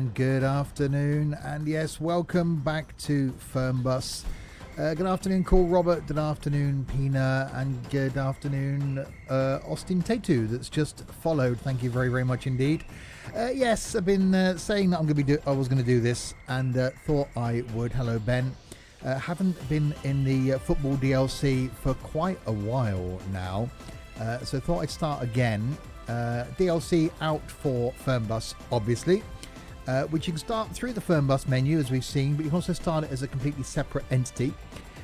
and good afternoon, and yes, welcome back to Fernbus. Good afternoon, Call Robert. Good afternoon, Pina, and good afternoon, Austin Tatu. That's just followed. Thank you very, very much indeed. Yes, I've been saying that I was going to do this, and thought I would. Hello, Ben. Haven't been in the football DLC for quite a while now, so thought I'd start again. DLC out for Fernbus, obviously, which you can start through the Fernbus menu, as we've seen, but you can also start it as a completely separate entity.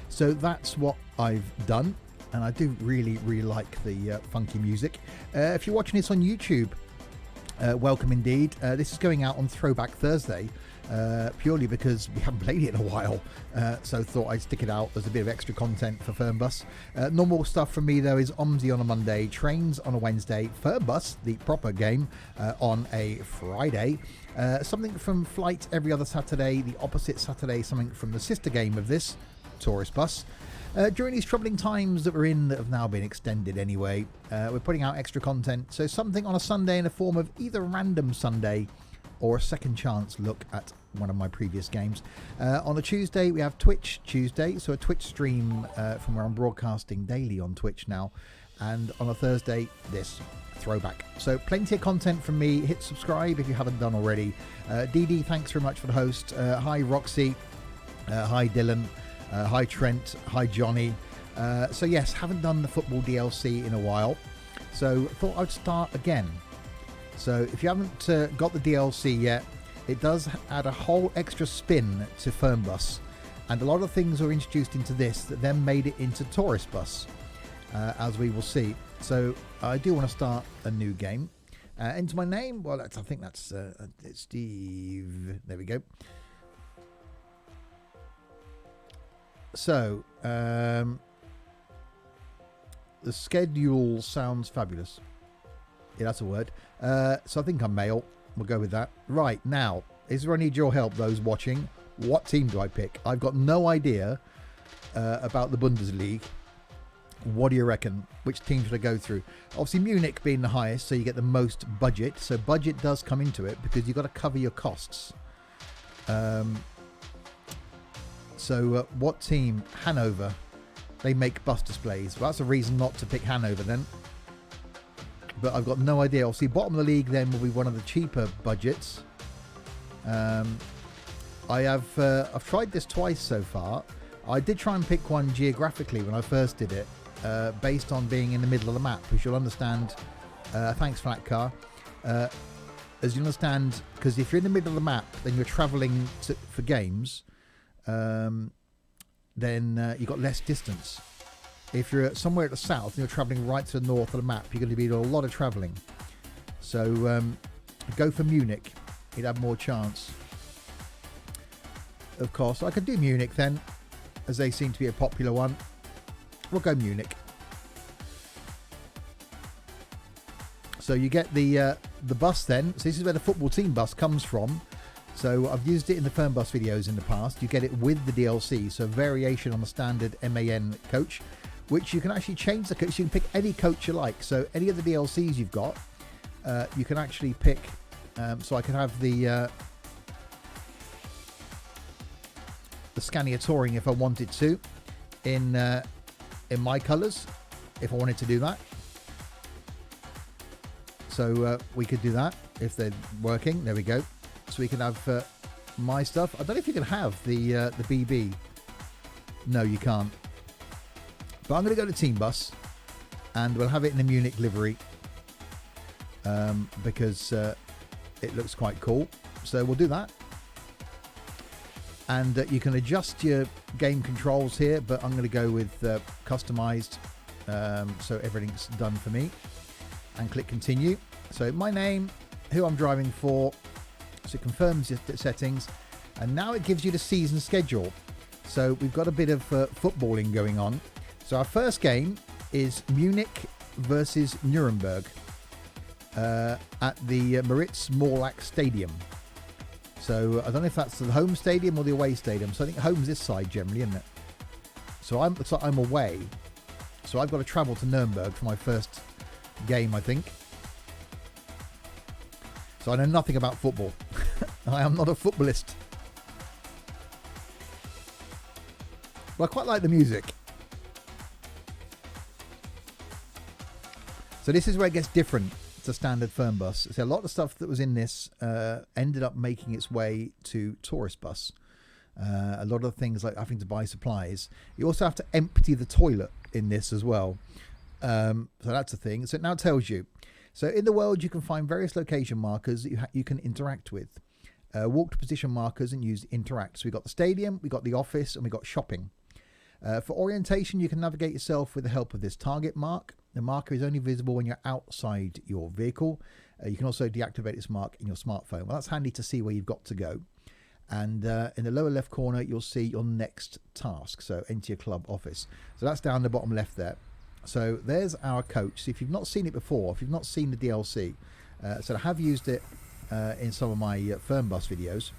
So that's what I've done, and I do really, really like the funky music. If you're watching this on YouTube, welcome indeed. This is going out on Throwback Thursday, purely because we haven't played it in a while, so thought I'd stick it out as a bit of extra content for Fernbus. Normal stuff from me though is OMSI on a Monday, Trains on a Wednesday, Fernbus, the proper game, on a Friday, something from Flight every other Saturday, the opposite Saturday something from the sister game of this, Tourist Bus. During these troubling times that we're in, that have now been extended anyway, we're putting out extra content, so something on a Sunday in the form of either Random Sunday or a second chance look at one of my previous games. On a Tuesday we have Twitch Tuesday, so a Twitch stream from where I'm broadcasting daily on Twitch now, and on a Thursday this Throwback. So plenty of content from me. Hit subscribe if you haven't done already. DD, thanks very much for the host. Hi Roxy, hi Dylan, hi Trent, hi Johnny. So yes, haven't done the football DLC in a while, so thought I'd start again. So if you haven't got the DLC yet, it does add a whole extra spin to Fernbus, and a lot of things were introduced into this that then made it into Tourist Bus, as we will see. So I do want to start a new game. Enter my name. Well, I think that's it's Steve. There we go. So the schedule sounds fabulous. Yeah, that's a word. So I think I'm male. We'll go with that. Right, now, is there I need your help, those watching? What team do I pick? I've got no idea about the Bundesliga. What do you reckon? Which team should I go through? Obviously, Munich being the highest, so you get the most budget. So budget does come into it because you've got to cover your costs. So what team? Hanover. They make bus displays. Well, that's a reason not to pick Hanover then. But I've got no idea. Obviously, bottom of the league then will be one of the cheaper budgets. I've tried this twice so far. I did try and pick one geographically when I first did it, based on being in the middle of the map, which you'll understand. Thanks, Flat Car. As you understand, because if you're in the middle of the map, then you're travelling for games, then you've got less distance. If you're somewhere at the south and you're travelling right to the north of the map, you're going to be doing a lot of travelling. So go for Munich. You'd have more chance. Of course, I could do Munich then, as they seem to be a popular one. We'll go Munich. So you get the bus then. So this is where the football team bus comes from. So I've used it in the Fernbus videos in the past. You get it with the DLC, so variation on the standard MAN coach, which you can actually change the coach. You can pick any coach you like. So any of the DLCs you've got, you can actually pick. So I can have the Scania Touring if I wanted to, in my colours, if I wanted to do that. So we could do that if they're working. There we go. So we can have my stuff. I don't know if you can have the BB. No, you can't. But I'm going to go to Team Bus, and we'll have it in the Munich livery, because it looks quite cool. So we'll do that. And you can adjust your game controls here, but I'm going to go with customized, so everything's done for me. And click continue. So my name, who I'm driving for, so it confirms your settings, and now it gives you the season schedule. So we've got a bit of footballing going on. So our first game is Munich versus Nuremberg at the Moritz Morlach Stadium. So I don't know if that's the home stadium or the away stadium. So I think home's this side generally, isn't it? So looks like I'm away. So I've got to travel to Nuremberg for my first game, I think. So I know nothing about football. I am not a footballist. But I quite like the music. So this is where it gets different to standard Fernbus. So a lot of stuff that was in this ended up making its way to Tourist Bus. A lot of things like having to buy supplies. You also have to empty the toilet in this as well. So that's a thing. So it now tells you. So in the world, you can find various location markers that you can interact with. Walk to position markers and use interact. So we've got the stadium, we've got the office, and we've got shopping. For orientation, you can navigate yourself with the help of this target mark. The marker is only visible when you're outside your vehicle. You can also deactivate this mark in your smartphone. Well, that's handy to see where you've got to go. And in the lower left corner, you'll see your next task. So enter your club office. So that's down the bottom left there. So there's our coach. So if you've not seen it before, if you've not seen the DLC, so I have used it in some of my Fernbus videos.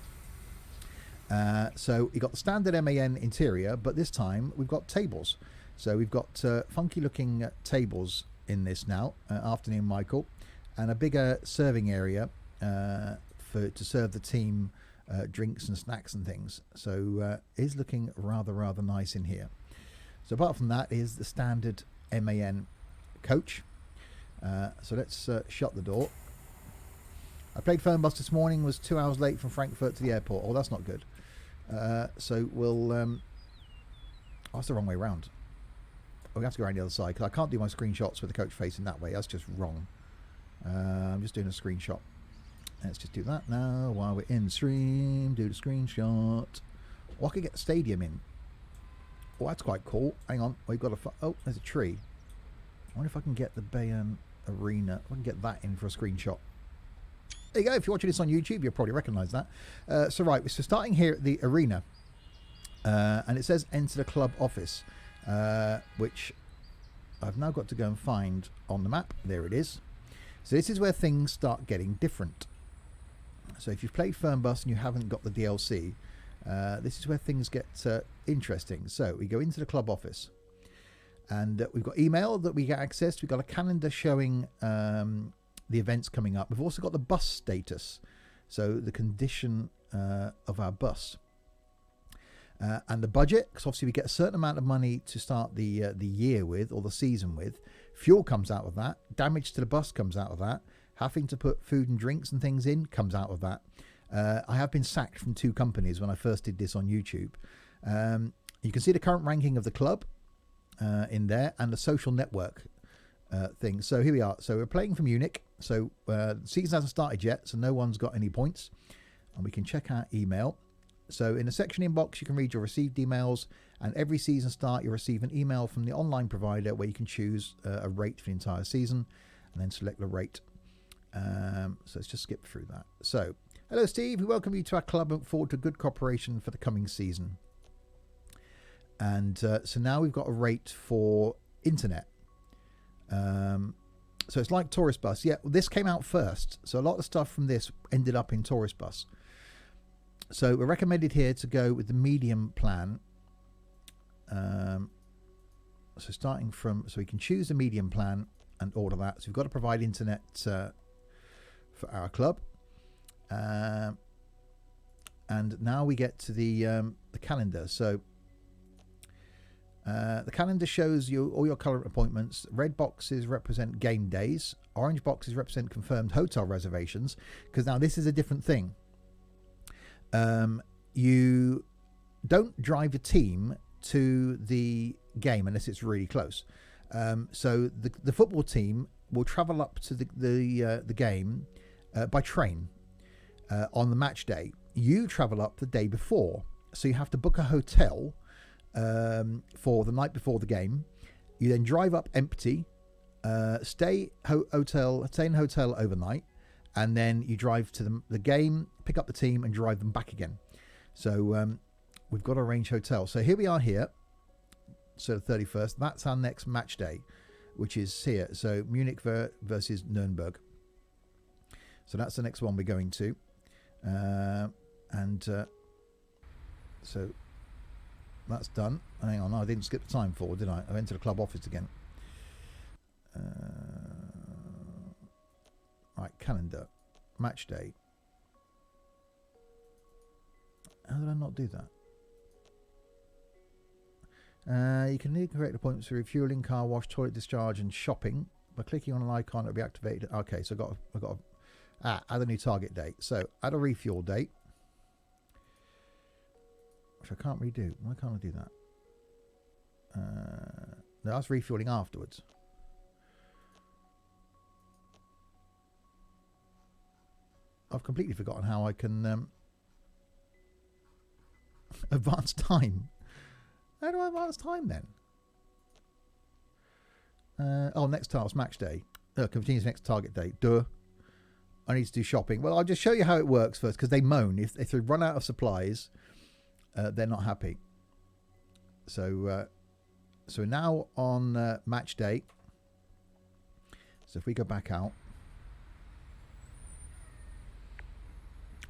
So we've got the standard MAN interior, but this time we've got tables. So we've got funky looking tables in this now, afternoon Michael, and a bigger serving area to serve the team drinks and snacks and things. So it is looking rather nice in here. So apart from that is the standard MAN coach. So let's shut the door. I played Fernbus this morning, was 2 hours late from Frankfurt to the airport. Oh, that's not good. So we'll oh, that's the wrong way around. We have to go around the other side because I can't do my screenshots with the coach facing that way. That's just wrong. I'm just doing a screenshot. Let's just do that now while we're in stream. Do the screenshot. Oh, I could get the stadium in. Oh, that's quite cool. Hang on, we've got a oh, there's a tree. I wonder if I can get the Bayern Arena. I can get that in for a screenshot. There you go. If you're watching this on YouTube, you'll probably recognise that. So right, so starting here at the arena, and it says enter the club office, which I've now got to go and find on the map. There it is. So this is where things start getting different. So if you've played Fernbus and you haven't got the DLC, this is where things get interesting. So we go into the club office, and we've got email that we get access to. We've got a calendar showing the events coming up. We've also got the bus status, so the condition of our bus, and the budget, because obviously we get a certain amount of money to start the year with, or the season with. Fuel comes out of that. Damage to the bus comes out of that. Having to put food and drinks and things in comes out of that. I have been sacked from 2 companies when I first did this on YouTube. You can see the current ranking of the club in there, and the social network thing. So here we are. So we're playing for Munich. So the season hasn't started yet, so no one's got any points. And we can check our email. So in the section inbox, you can read your received emails, and every season start, you'll receive an email from the online provider where you can choose a rate for the entire season, and then select the rate. So let's just skip through that. So hello, Steve. We welcome you to our club and look forward to good cooperation for the coming season. And so now we've got a rate for internet. So it's like Tourist Bus. Yeah, well, this came out first. So a lot of stuff from this ended up in Tourist Bus. So we're recommended here to go with the medium plan. So starting from, so we can choose the medium plan and order that. So we've got to provide internet for our club. And now we get to the calendar. So the calendar shows you all your current appointments. Red boxes represent game days. Orange boxes represent confirmed hotel reservations. Because now this is a different thing. You don't drive a team to the game unless it's really close. So the football team will travel up to the game by train on the match day. You travel up the day before, so you have to book a hotel for the night before the game. You then drive up empty, stay in hotel overnight, and then you drive to the game, pick up the team, and drive them back again. So we've got to arrange hotel. So here we are here. So the 31st. That's our next match day, which is here. So Munich versus Nuremberg. So that's the next one we're going to. So that's done. Hang on, I didn't skip the time forward, did I? I went to the club office again. Right, calendar, match day. How did I not do that? You can need correct appointments for refueling, car wash, toilet discharge, and shopping by clicking on an icon. It'll be activated. Okay, so I got add a new target date. So add a refuel date, which I can't redo. Why can't I do that? No, that's refueling afterwards. I've completely forgotten how I can advance time. How do I advance time then? Next task, match day. Continues next target date. Duh. I need to do shopping. Well, I'll just show you how it works first, because they moan. If they run out of supplies, they're not happy. So now on match day. So if we go back out.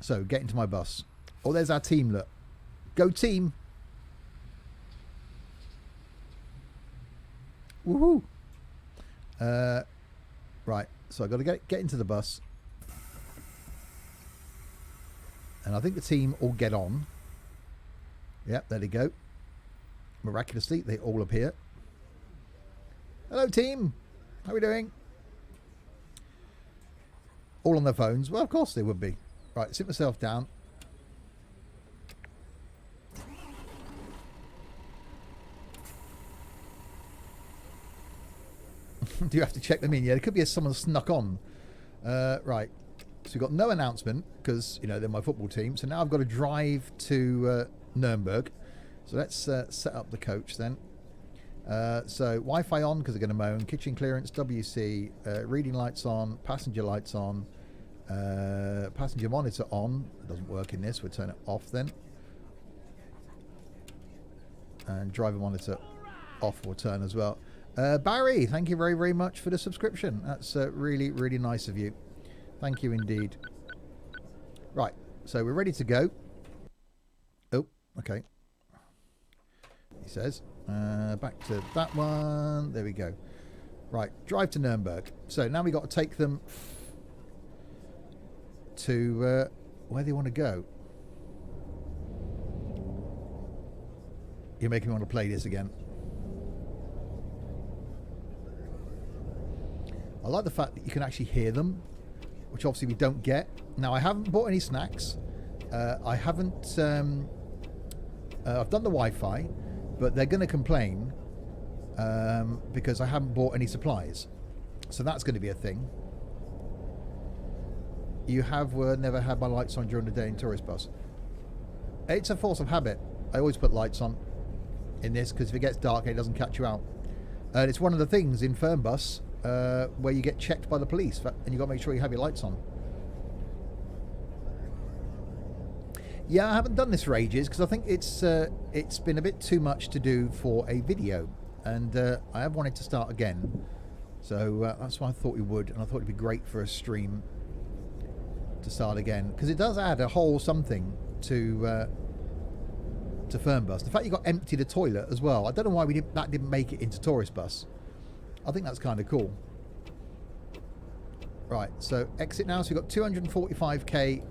So get into my bus. Oh, there's our team, look. Go team. Woohoo. Right, so I've got to get into the bus. And I think the team all get on. Yep, there they go. Miraculously, they all appear. Hello, team. How are we doing? All on their phones. Well, of course they would be. Right, sit myself down. Do you have to check them in? Yeah, there could be someone snuck on. Right. So we've got no announcement because, you know, they're my football team. So now I've got to drive to Nuremberg. So let's set up the coach then. So Wi-Fi on because they're going to moan. Kitchen clearance, WC, reading lights on, passenger lights on, passenger monitor on. It doesn't work in this. We'll turn it off then. And driver monitor off will turn as well. Barry, thank you very, very much for the subscription. That's really, really nice of you. Thank you indeed. Right, so we're ready to go. Oh, okay. He says. Back to that one. There we go. Right, drive to Nuremberg. So now we've got to take them to where they want to go. You're making me want to play this again. I like the fact that you can actually hear them, which obviously we don't get. Now, I haven't bought any snacks. I haven't... I've done the Wi-Fi, but they're going to complain because I haven't bought any supplies. So that's going to be a thing. You have never had my lights on during the day in tourist bus. It's a force of habit. I always put lights on in this because if it gets dark, it doesn't catch you out. And it's one of the things in Fernbus where you get checked by the police, and you've got to make sure you have your lights on. Yeah, I haven't done this for ages because I think it's been a bit too much to do for a video, and I have wanted to start again. So that's why I thought we would, and I thought it'd be great for a stream to start again because it does add a whole something to Fernbus. The fact you got empty the toilet as well. I don't know why that didn't make it into tourist bus. I think that's kind of cool. Right, so exit now. So we've got 245k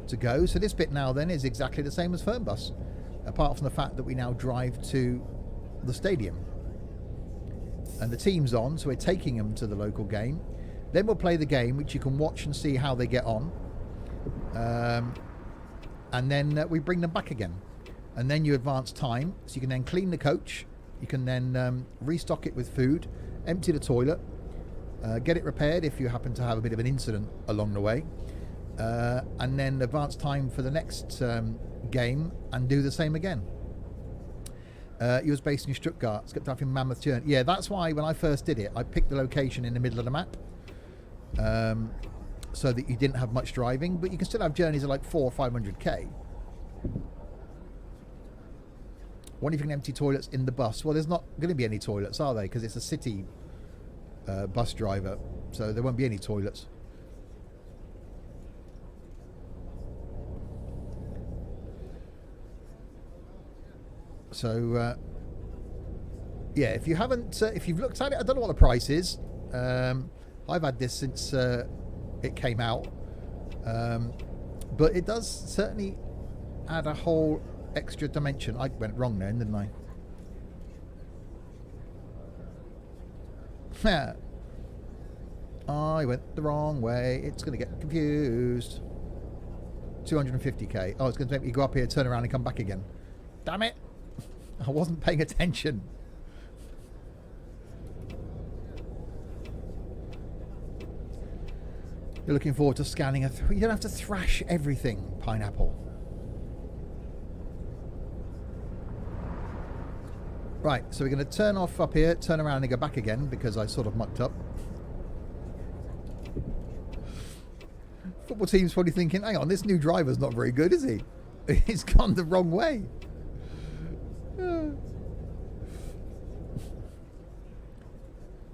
to go. So this bit now then is exactly the same as Fernbus, apart from the fact that we now drive to the stadium. And the team's on, so we're taking them to the local game. Then we'll play the game, which you can watch and see how they get on. And then we bring them back again. And then you advance time, so you can then clean the coach. You can then restock it with food, empty the toilet, get it repaired if you happen to have a bit of an incident along the way, and then advance time for the next game and do the same again. He was based in Stuttgart, skipped off in Mammoth Journey. Yeah, that's why when I first did it, I picked the location in the middle of the map, so that you didn't have much driving, but you can still have journeys of like 400 or 500k. Wonder if you can empty toilets in the bus. Well, there's not going to be any toilets, are they? Because it's a city bus driver, so there won't be any toilets. So, yeah, if you haven't, if you've looked at it, I don't know what the price is. I've had this since it came out, but it does certainly add a whole extra dimension. I went wrong then, didn't I? I went the wrong way. It's going to get confused. 250k. Oh, it's going to make me go up here, turn around and come back again. Damn it. I wasn't paying attention. You're looking forward to scanning you don't have to thrash everything, Pineapple. Right, so we're going to turn off up here, turn around and go back again because I sort of mucked up. Football team's probably thinking, hang on, this new driver's not very good, is he? He's gone the wrong way.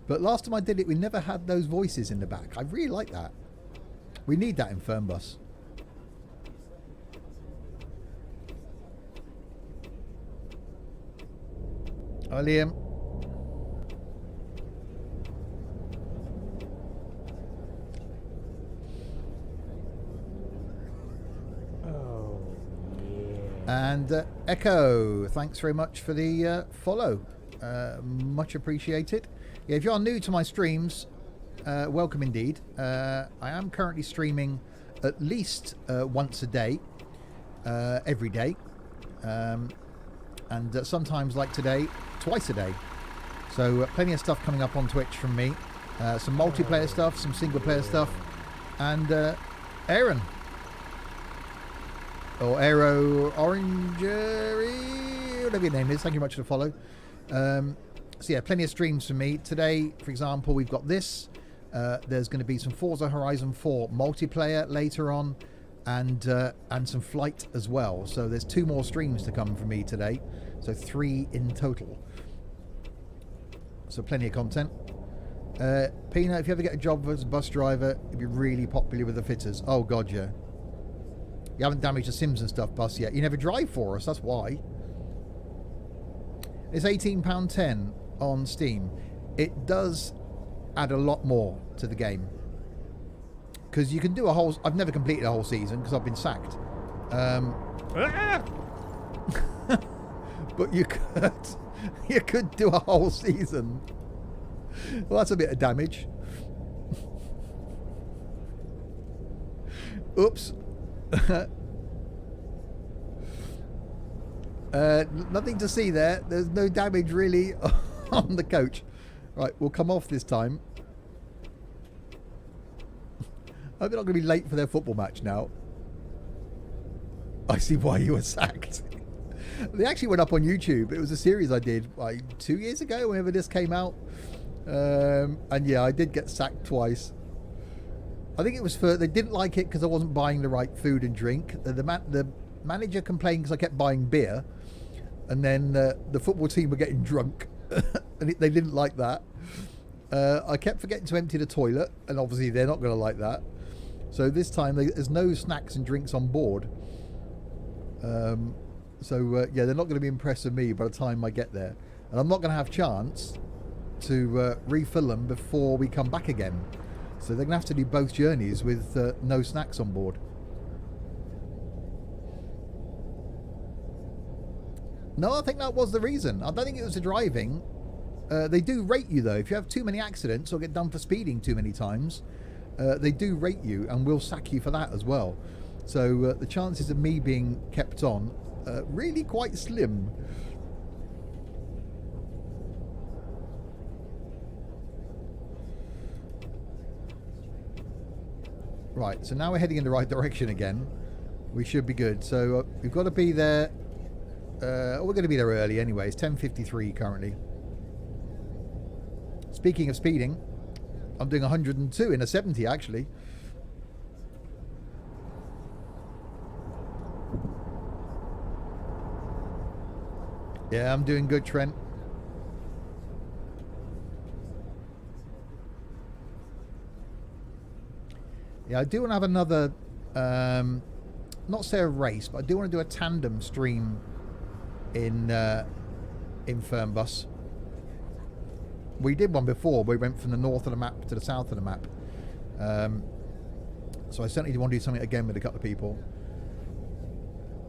But last time I did it, we never had those voices in the back. I really like that. We need that in Fernbus. Hi, Liam. Oh, yeah. And Echo, thanks very much for the follow. Much appreciated. Yeah, if you are new to my streams, welcome indeed. I am currently streaming at least once a day, every day. And sometimes, like today, twice a day. So plenty of stuff coming up on Twitch from me. Some multiplayer stuff, some single player stuff. And Aaron. Or Aero Orangery, whatever your name is. Thank you much for the follow. So yeah, plenty of streams from me. Today, for example, we've got this. There's going to be some Forza Horizon 4 multiplayer later on. And some flight as well. So there's 2 more streams to come from me today. So 3 in total. So plenty of content. Pina, if you ever get a job as a bus driver, you'd be really popular with the fitters. Oh god, yeah. You haven't damaged the Sims and stuff bus yet. You never drive for us, that's why. It's £18.10 on Steam. It does add a lot more to the game. Because you can do a whole... I've never completed a whole season because I've been sacked. But you could do a whole season. Well, that's a bit of damage. Oops. Nothing to see there. There's no damage really on the coach. Right, we'll come off this time. I hope they're not going to be late for their football match now. I see why you were sacked. They actually went up on YouTube. It was a series I did like 2 years ago, whenever this came out. And yeah, I did get sacked twice. I think it was for... They didn't like it because I wasn't buying the right food and drink. The manager complained because I kept buying beer. And then the football team were getting drunk. And they didn't like that. I kept forgetting to empty the toilet. And obviously they're not going to like that. So this time there's no snacks and drinks on board. Yeah, they're not going to be impressed with me by the time I get there. And I'm not going to have chance to refill them before we come back again. So they're going to have to do both journeys with no snacks on board. No, I think that was the reason. I don't think it was the driving. They do rate you though. If you have too many accidents or get done for speeding too many times, they do rate you and will sack you for that as well. So the chances of me being kept on really quite slim. Right, so now we're heading in the right direction again. We should be good. So we've got to be there. We're going to be there early anyway. It's 10:53 currently. Speaking of speeding, I'm doing 102 in a 70 actually. Yeah, I'm doing good, Trent. Yeah, I do want to have another, not say a race, but I do want to do a tandem stream in Fernbus. We did one before. We went from the north of the map to the south of the map. So I certainly want to do something again with a couple of people.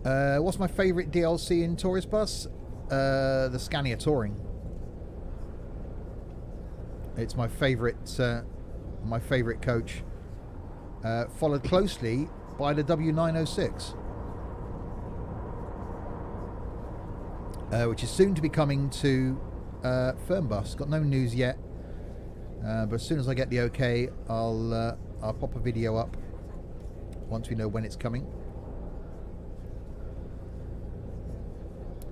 What's my favourite DLC in Tourist Bus? The Scania Touring. It's my favourite coach. Followed closely by the W906, which is soon to be coming to Fernbus. Got no news yet, but as soon as I get the okay, I'll pop a video up once we know when it's coming.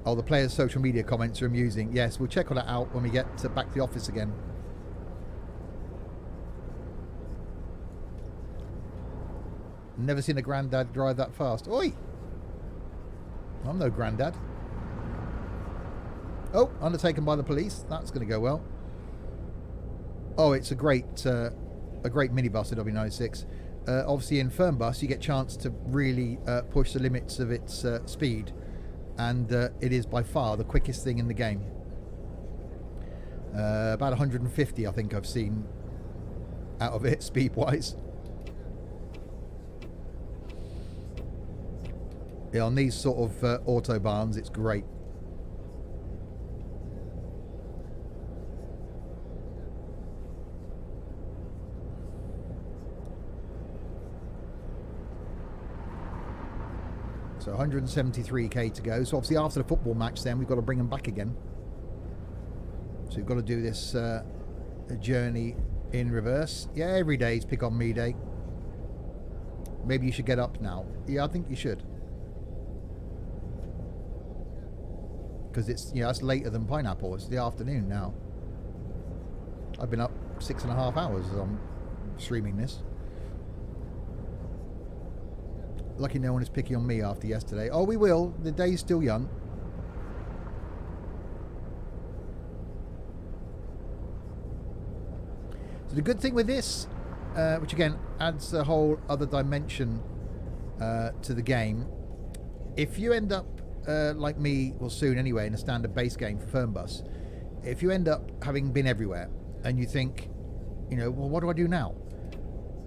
Oh, the players' social media comments are amusing. Yes, we'll check all that out when we get back to the office again. Never seen a granddad drive that fast. Oi! I'm no granddad. Oh, undertaken by the police. That's going to go well. Oh, it's a great minibus, the W96. Obviously, in Fernbus, you get a chance to really push the limits of its speed, and it is by far the quickest thing in the game. About 150, I think I've seen out of it, speed-wise. Yeah, on these sort of autobahns, it's great. So 173k to go. So obviously after the football match then we've got to bring them back again. So we've got to do this journey in reverse. Yeah, every day is pick on me day. Maybe you should get up now. Yeah, I think you should. Because it's, you know, that's later than Pineapple. It's the afternoon now. I've been up 6.5 hours as I'm streaming this. Lucky no one is picking on me after yesterday. Oh, we will. The day's still young. So the good thing with this, which again adds a whole other dimension to the game, if you end up like me, well soon anyway, in a standard base game for Fernbus, if you end up having been everywhere and you think, you know, well, what do I do now?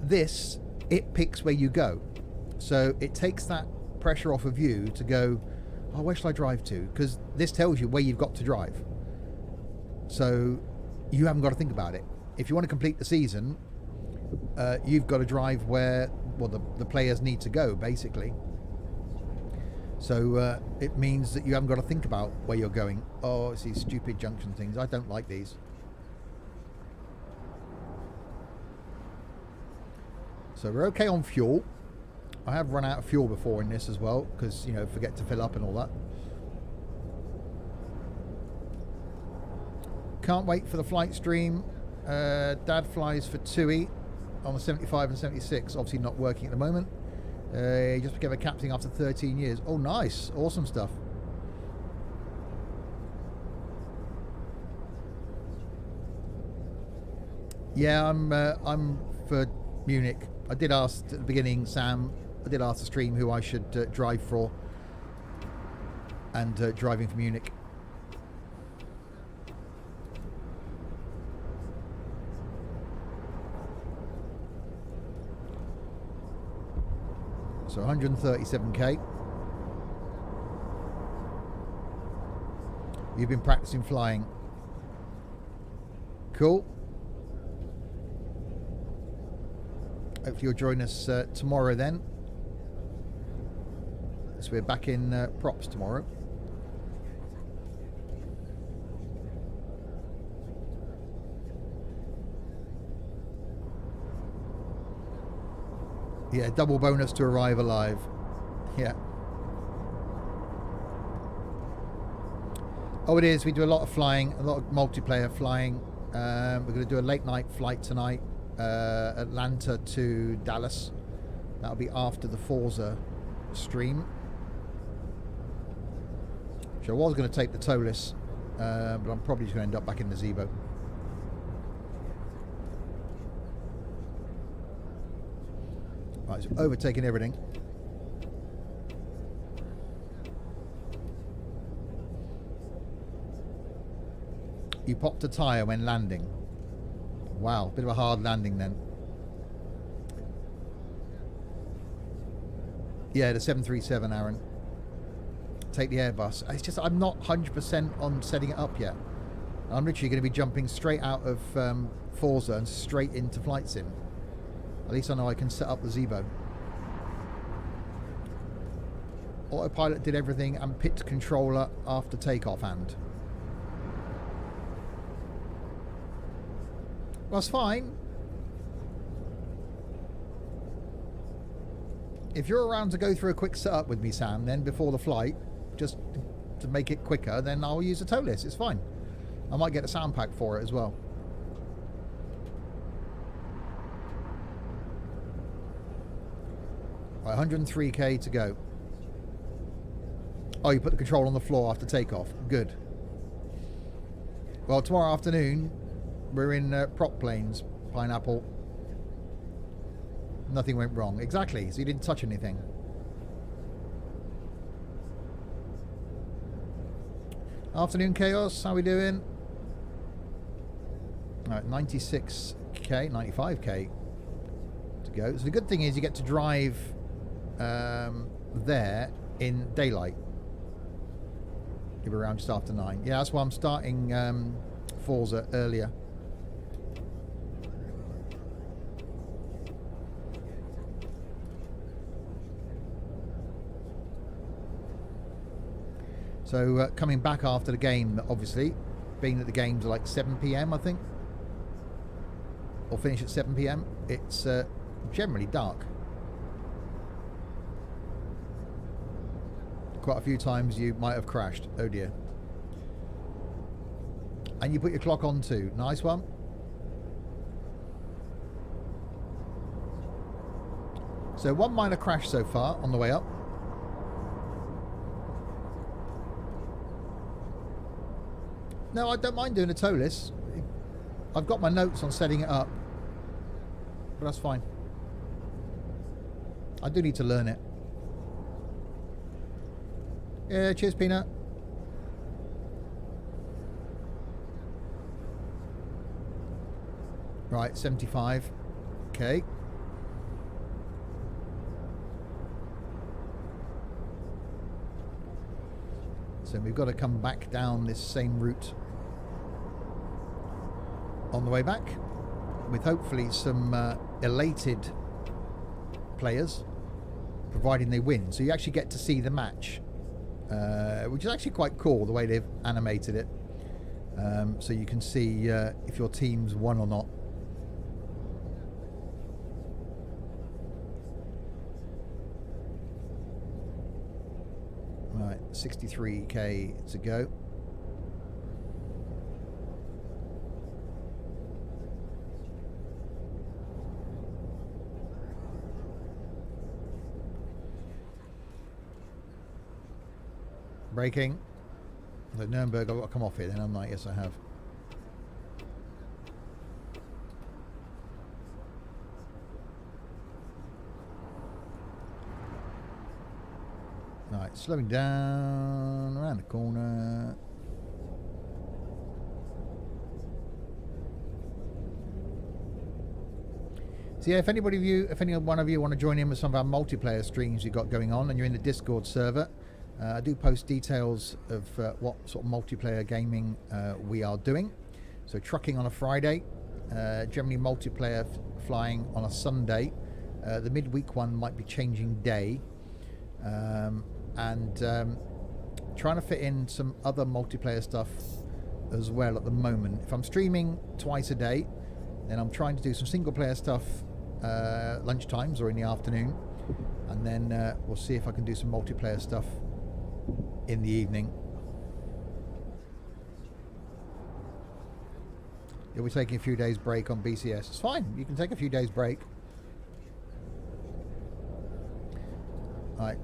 This, it picks where you go. So it takes that pressure off of you to go, oh, where shall I drive to? Because this tells you where you've got to drive. So you haven't got to think about it. If you want to complete the season, you've got to drive where, well, the players need to go, basically. So it means that you haven't got to think about where you're going. Oh, it's these stupid junction things. I don't like these. So we're okay on fuel. I have run out of fuel before in this as well, because, you know, forget to fill up and all that. Can't wait for the flight stream. Dad flies for TUI on the 75 and 76. Obviously not working at the moment. He just became a captain after 13 years. Oh, nice. Awesome stuff. Yeah, I'm for Munich. I did ask at the beginning, Sam, I did ask the stream who I should drive for, and driving for Munich. So 137k. You've been practicing flying. Cool. Hopefully you'll join us tomorrow then. So we're back in props tomorrow. Yeah, double bonus to arrive alive. Yeah. Oh, it is. We do a lot of flying, a lot of multiplayer flying. We're going to do a late night flight tonight, Atlanta to Dallas. That'll be after the Forza stream. Which I was going to take the Tolis, but I'm probably just going to end up back in the Zebo. Right, so overtaking everything. You popped a tyre when landing. Wow, bit of a hard landing then. Yeah, the 737, Aaron. take the Airbus. It's just I'm not 100% on setting it up yet. I'm literally going to be jumping straight out of Forza and straight into Flight Sim. At least I know I can set up the Zebo. Autopilot did everything and picked controller after takeoff and. Well, that's fine. If you're around to go through a quick setup with me, Sam, then before the flight, just to make it quicker, then I'll use a tow list. It's fine. I might get a sound pack for it as well. Right, 103k to go. Oh, you put the control on the floor after takeoff. Good. Well, tomorrow afternoon, we're in prop planes, Pineapple. Nothing went wrong. Exactly, so you didn't touch anything. Afternoon Chaos, how we doing? Alright, 96k, 95k to go. So the good thing is you get to drive there in daylight. You'll be around just after 9. Yeah, that's why I'm starting Forza earlier. So coming back after the game, obviously, being that the games are like 7 PM, I think, or finish at 7 PM, it's generally dark. Quite a few times you might have crashed. Oh dear. And you put your clock on too. Nice one. So one minor crash so far on the way up. No, I don't mind doing a tow list. I've got my notes on setting it up, but that's fine. I do need to learn it. Yeah, cheers, Peanut. Right, 75. Okay. So we've got to come back down this same route on the way back with hopefully some elated players, providing they win. So you actually get to see the match, which is actually quite cool the way they've animated it. So you can see if your team's won or not. Right, 63k to go. Braking. The Nuremberg, I've got to come off here then, I'm like, yes I have. Right, slowing down around the corner. So yeah, if any one of you want to join in with some of our multiplayer streams you've got going on and you're in the Discord server, I do post details of what sort of multiplayer gaming we are doing. So trucking on a Friday, generally multiplayer flying on a Sunday. The midweek one might be changing day. And trying to fit in some other multiplayer stuff as well at the moment. If I'm streaming twice a day, then I'm trying to do some single player stuff lunch times or in the afternoon, and then we'll see if I can do some multiplayer stuff in the evening. You'll be taking a few days break on BCS. It's fine, you can take a few days break. Alright,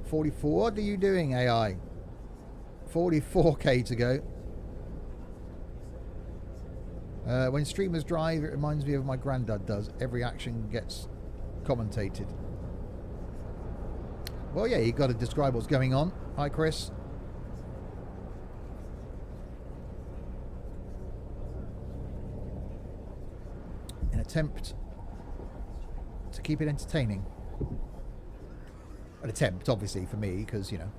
44, what are you doing, AI? 44k to go. When streamers drive, it reminds me of my granddad does. Every action gets commentated. Well, yeah, you got to describe what's going on. Hi, Chris. An attempt to keep it entertaining. An attempt, obviously, for me, because, you know.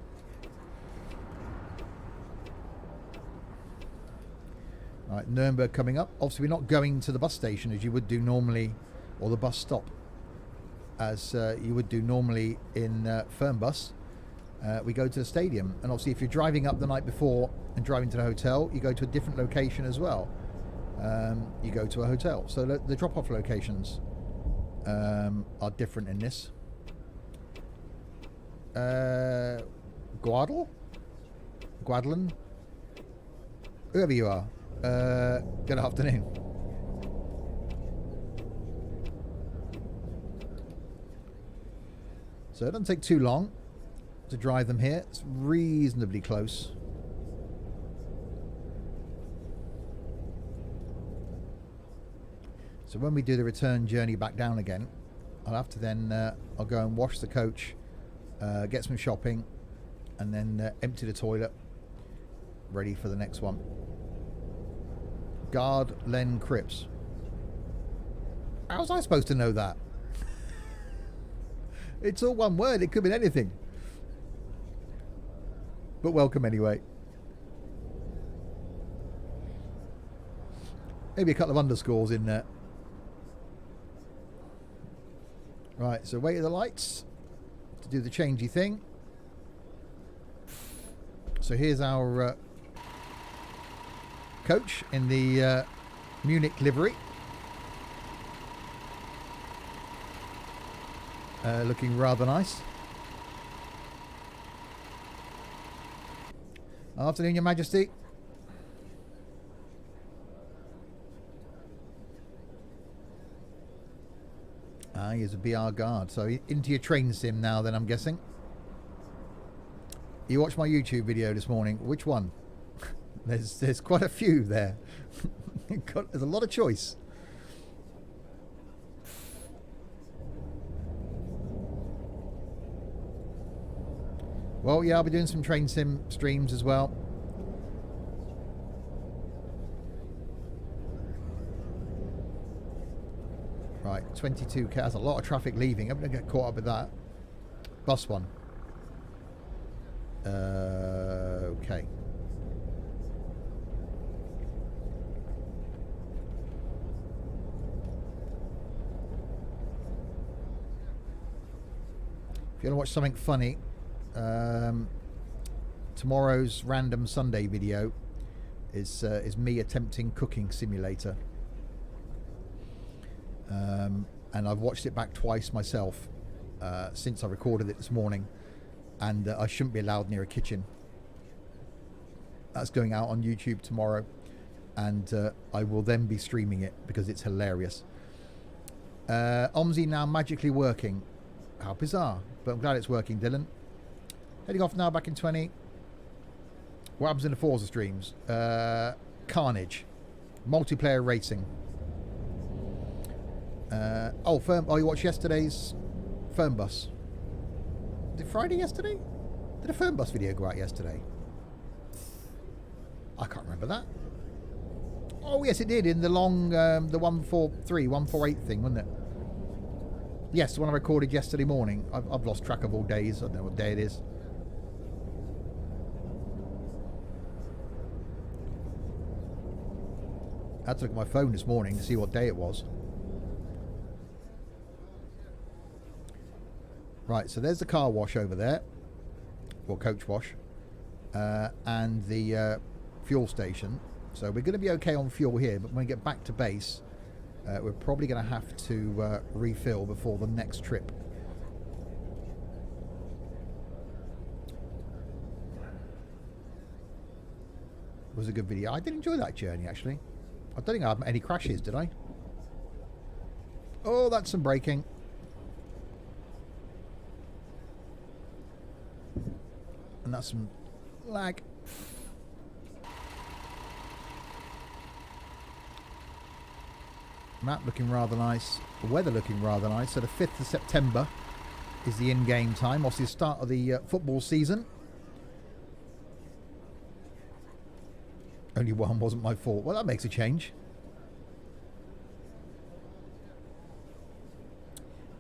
Right, Nuremberg coming up. Obviously, we're not going to the bus station as you would do normally, or the bus stop, as you would do normally in Fernbus. We go to the stadium, and obviously if you're driving up the night before and driving to the hotel, you go to a different location as well. You go to a hotel, so the drop-off locations are different in this. Guadalin, whoever you are, good afternoon. So it doesn't take too long to drive them here. It's reasonably close. So when we do the return journey back down again, I'll have to then I'll go and wash the coach, get some shopping, and then empty the toilet, ready for the next one. Guard Len Cripps. How was I supposed to know that? It's all one word. It could be anything. But welcome anyway. Maybe a couple of underscores in there. Right, so wait at the lights to do the changey thing. So here's our coach in the Munich livery. Looking rather nice. Afternoon, Your Majesty. Here's a BR guard. So into your train sim now then, I'm guessing. You watched my YouTube video this morning. Which one? There's quite a few there. There's a lot of choice. Well, yeah, I'll be doing some train sim streams as well. Right, 22 cars. A lot of traffic leaving. I'm going to get caught up with that. Bus one. Okay. If you want to watch something funny, tomorrow's random Sunday video is me attempting cooking simulator, and I've watched it back twice myself since I recorded it this morning, and I shouldn't be allowed near a kitchen. That's going out on YouTube tomorrow, and I will then be streaming it because it's hilarious. OMSI now magically working. How bizarre, but I'm glad it's working, Dylan. Heading off now back in 20. What happens in the Forza streams? Carnage. Multiplayer racing. Oh, you watched yesterday's Fernbus? Did Friday yesterday? Did a Fernbus video go out yesterday? I can't remember that. Oh, yes, it did. In the long, the 143, 148 thing, wasn't it? Yes, the one I recorded yesterday morning. I've lost track of all days. I don't know what day it is. I had to look at my phone this morning to see what day it was. Right, so there's the car wash over there. Or coach wash. And the fuel station. So we're going to be okay on fuel here, but when we get back to base, we're probably going to have to refill before the next trip. It was a good video. I did enjoy that journey, actually. I don't think I had any crashes, did I? Oh, that's some braking. And that's some lag. Map looking rather nice. The weather looking rather nice. So the 5th of September is the in-game time. Obviously the start of the football season. Only one wasn't my fault. Well, that makes a change.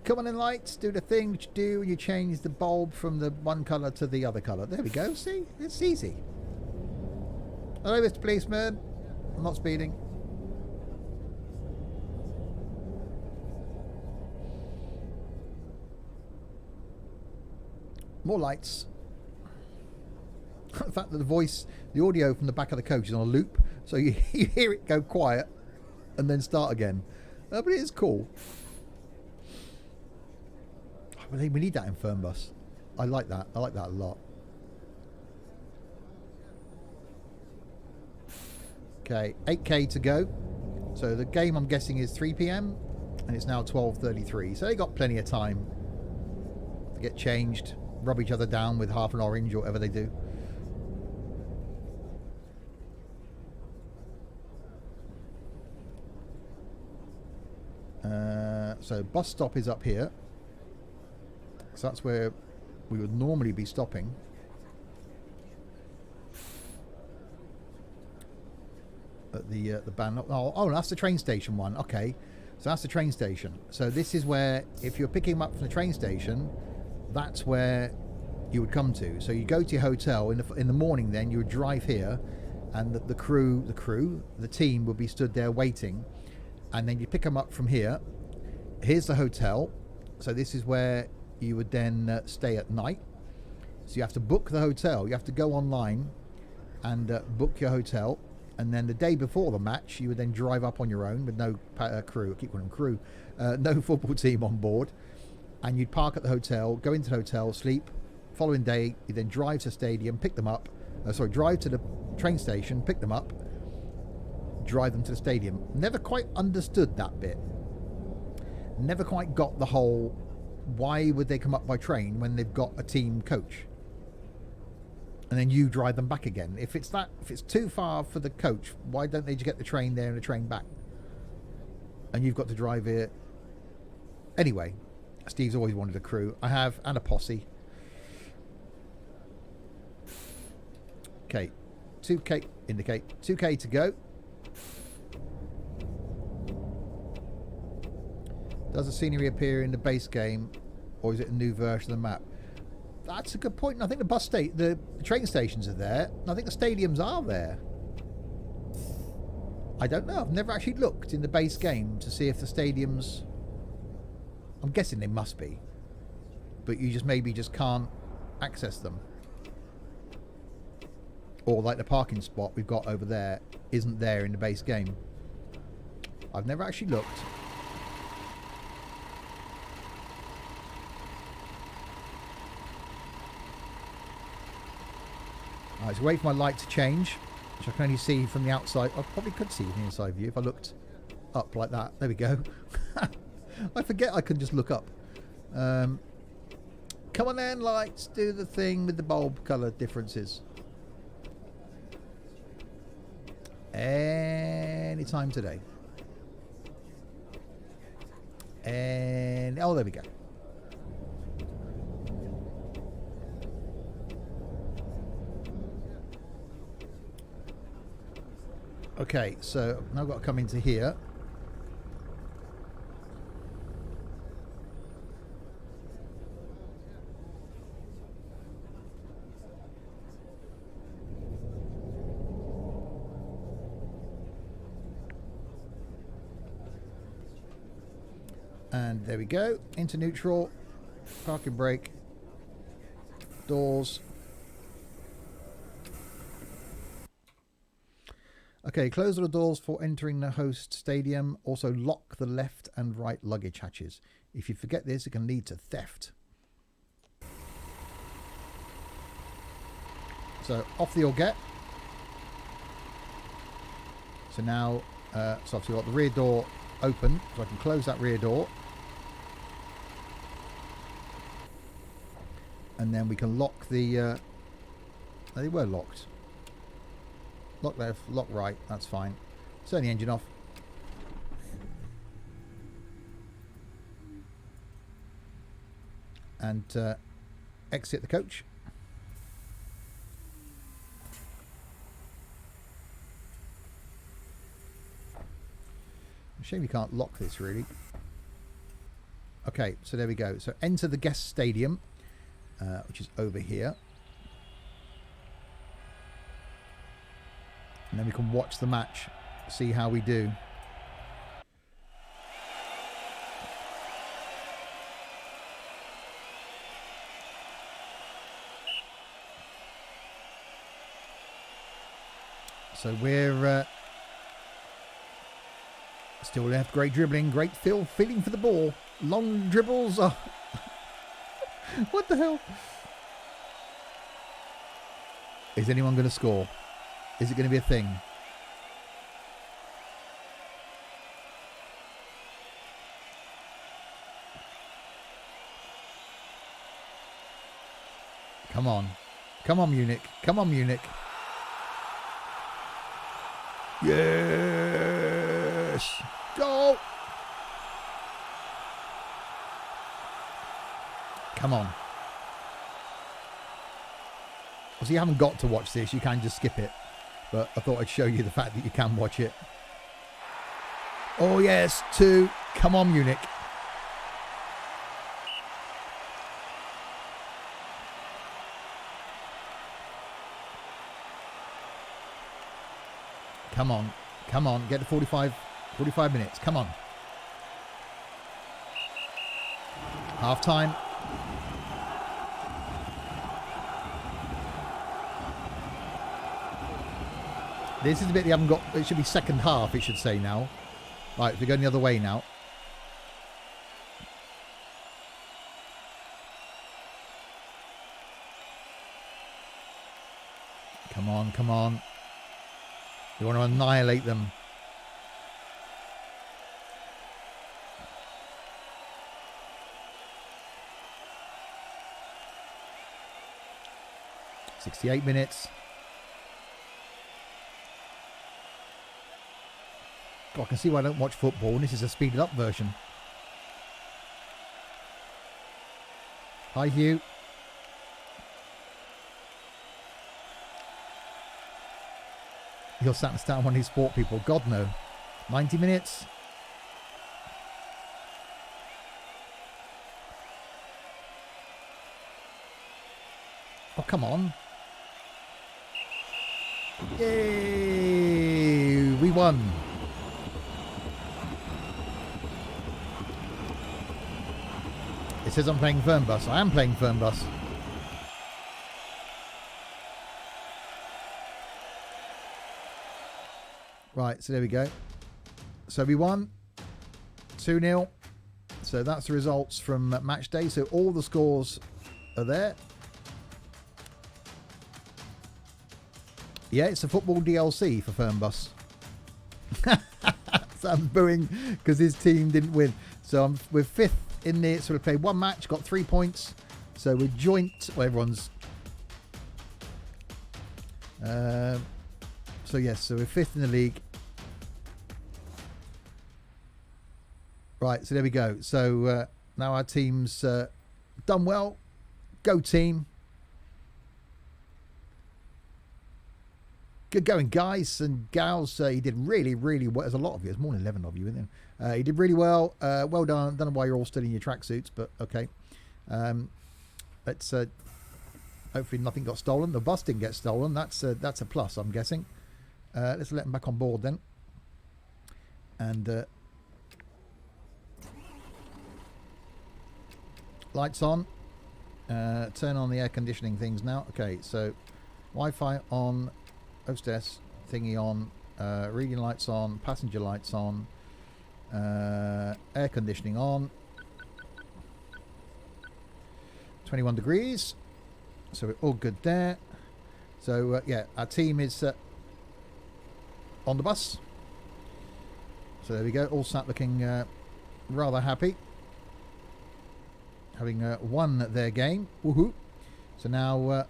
Come on in, lights. Do the thing which you do when you change the bulb from the one colour to the other colour. There we go. See? It's easy. Hello, Mr. Policeman. I'm not speeding. More lights. The fact that the audio from the back of the coach is on a loop, so you hear it go quiet and then start again. But it is cool. We need that in Fernbus. I like that. I like that a lot. Okay, 8k to go. So the game, I'm guessing, is 3 p.m. and it's now 12:33. So they got plenty of time to get changed, rub each other down with half an orange or whatever they do. So bus stop is up here. So that's where we would normally be stopping. At the band. Oh, that's the train station one. Okay, so that's the train station. So this is where, if you're picking them up from the train station, that's where you would come to. So you go to your hotel in the morning. Then you would drive here, and the team would be stood there waiting, and then you pick them up from here. Here's the hotel. So this is where you would then stay at night. So you have to book the hotel. You have to go online and book your hotel. And then the day before the match, you would then drive up on your own with no crew. I keep calling them crew. No football team on board. And you'd park at the hotel, go into the hotel, sleep. Following day, you then drive to the stadium, pick them up. Drive to the train station, pick them up, drive them to the stadium. Never quite understood that bit. Never quite got the whole, why would they come up by train when they've got a team coach? And then you drive them back again. If it's too far for the coach, why don't they just get the train there and the train back? And you've got to drive it. Anyway, Steve's always wanted a crew. I have, and a posse. Okay, 2k, indicate, 2k to go. Does the scenery appear in the base game, or is it a new version of the map? That's a good point. I think the train stations are there. I think the stadiums are there. I don't know. I've never actually looked in the base game to see if the stadiums... I'm guessing they must be. But you maybe just can't access them. Or like the parking spot we've got over there isn't there in the base game. I've never actually looked. Alright, so wait for my light to change, which I can only see from the outside. I probably could see from the inside view if I looked up like that. There we go. I forget I can just look up. Come on then, lights, do the thing with the bulb colour differences. Any time today. And oh, there we go. Okay, so now I've got to come into here. And there we go, into neutral, parking brake, doors. Okay, close all the doors for entering the host stadium. Also lock the left and right luggage hatches. If you forget this, it can lead to theft. So off the all get. So now, so obviously we've got the rear door open, so I can close that rear door. And then we can lock the, they were locked. Lock left, lock right, that's fine. Turn the engine off. And exit the coach. Shame you can't lock this really. Okay, so there we go. So enter the guest stadium, which is over here. And then we can watch the match see how we do. So we're still left. Great dribbling, great feeling for the ball. Long dribbles. Oh. What the hell? Is anyone going to score? Is it going to be a thing? Come on. Come on, Munich. Come on, Munich. Yes! Go! Come on. So you haven't got to watch this, you can just skip it. But I thought I'd show you the fact that you can watch it. Oh yes, 2. Come on, Munich. Come on. Come on. Get to 45 minutes. Come on. Half time. This is the bit you haven't got. It should be second half, it should say now. Right, we're going the other way now. Come on, come on. You want to annihilate them. "68 minutes. God, I can see why I don't watch football, and this is a speeded up version. Hi, Hugh. You're sat and stand one of these sport people. God, no. 90 minutes. Oh, come on. Yay! We won. It says I'm playing Fernbus. I am playing Fernbus. Right, so there we go. So we won 2-0. So that's the results from match day. So all the scores are there. Yeah, it's a football DLC for Fernbus. So I'm booing because his team didn't win. So we're 5th in there. So we played one match, got 3 points. So we're joint. Well, everyone's. So yes, so we're 5th in the league. Right, so there we go. So now our team's done well. Go team. Good going, guys and gals. He did really, really well. There's a lot of you. There's more than 11 of you, isn't there? He did really well. Well done. Don't know why you're all still in your tracksuits, but okay. Let's hopefully nothing got stolen. The bus didn't get stolen. That's a plus, I'm guessing. Let's let them back on board then. And lights on. Turn on the air conditioning things now. Okay, so Wi-Fi on. Hostess thingy on, reading lights on, passenger lights on, air conditioning on, 21 degrees, so we're all good there. So yeah, our team is on the bus, so there we go, all sat looking rather happy, having won their game. Woohoo! So now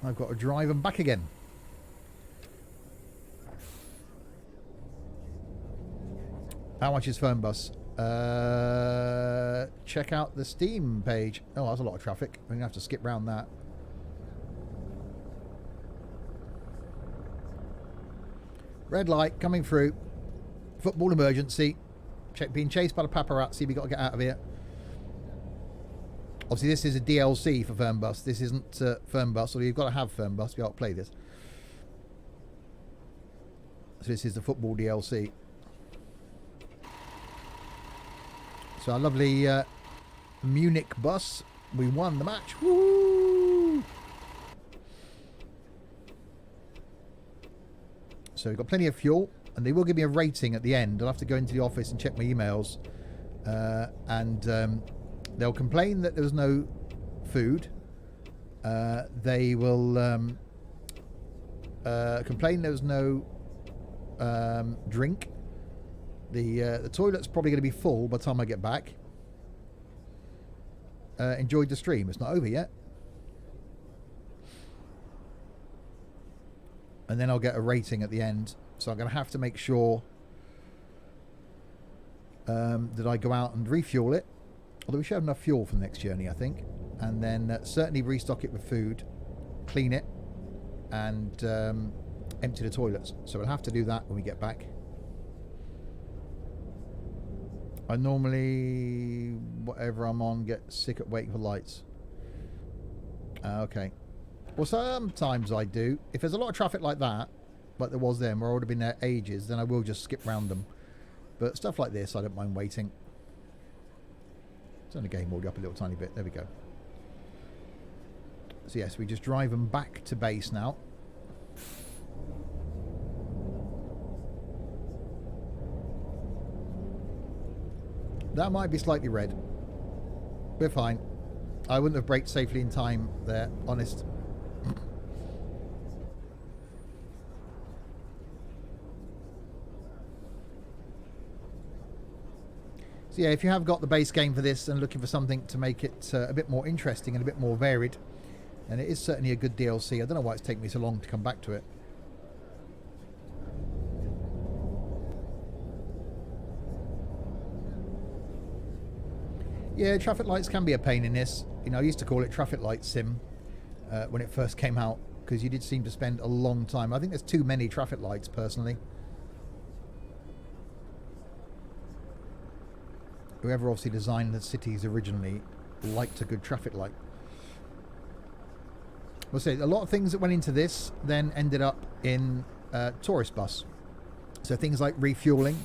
I've got to drive them back again. How much is Fernbus? Check out the Steam page. Oh, that's a lot of traffic. I'm going to have to skip round that. Red light coming through. Football emergency. Being chased by the paparazzi. We've got to get out of here. Obviously, this is a DLC for Fernbus. This isn't Fernbus, so you've got to have Fernbus to be able to play this. So this is the football DLC. So our lovely Munich bus, we won the match. Woo! So we've got plenty of fuel, and they will give me a rating at the end. I'll have to go into the office and check my emails, and they'll complain that there was no food. They will complain there was no drink. The toilet's probably going to be full by the time I get back. Enjoyed the stream. It's not over yet. And then I'll get a rating at the end. So I'm going to have to make sure that I go out and refuel it. Although we should have enough fuel for the next journey, I think. And then certainly restock it with food, clean it, and empty the toilets. So we'll have to do that when we get back. I normally, whatever I'm on, get sick at waiting for lights. Okay. Well, sometimes I do. If there's a lot of traffic like that, like there was then, where I would have been there ages, then I will just skip round them. But stuff like this, I don't mind waiting. Turn the game mode up a little tiny bit. There we go. So yes, we just drive them back to base now. That might be slightly red. We're fine. I wouldn't have braked safely in time there, honest. So yeah, if you have got the base game for this and looking for something to make it a bit more interesting and a bit more varied, and it is certainly a good DLC. I don't know why it's taken me so long to come back to it. Yeah, traffic lights can be a pain in this. You know, I used to call it Traffic Light Sim when it first came out, because you did seem to spend a long time. I think there's too many traffic lights, personally. Whoever obviously designed the cities originally liked a good traffic light. We'll say a lot of things that went into this then ended up in tourist bus. So things like refueling,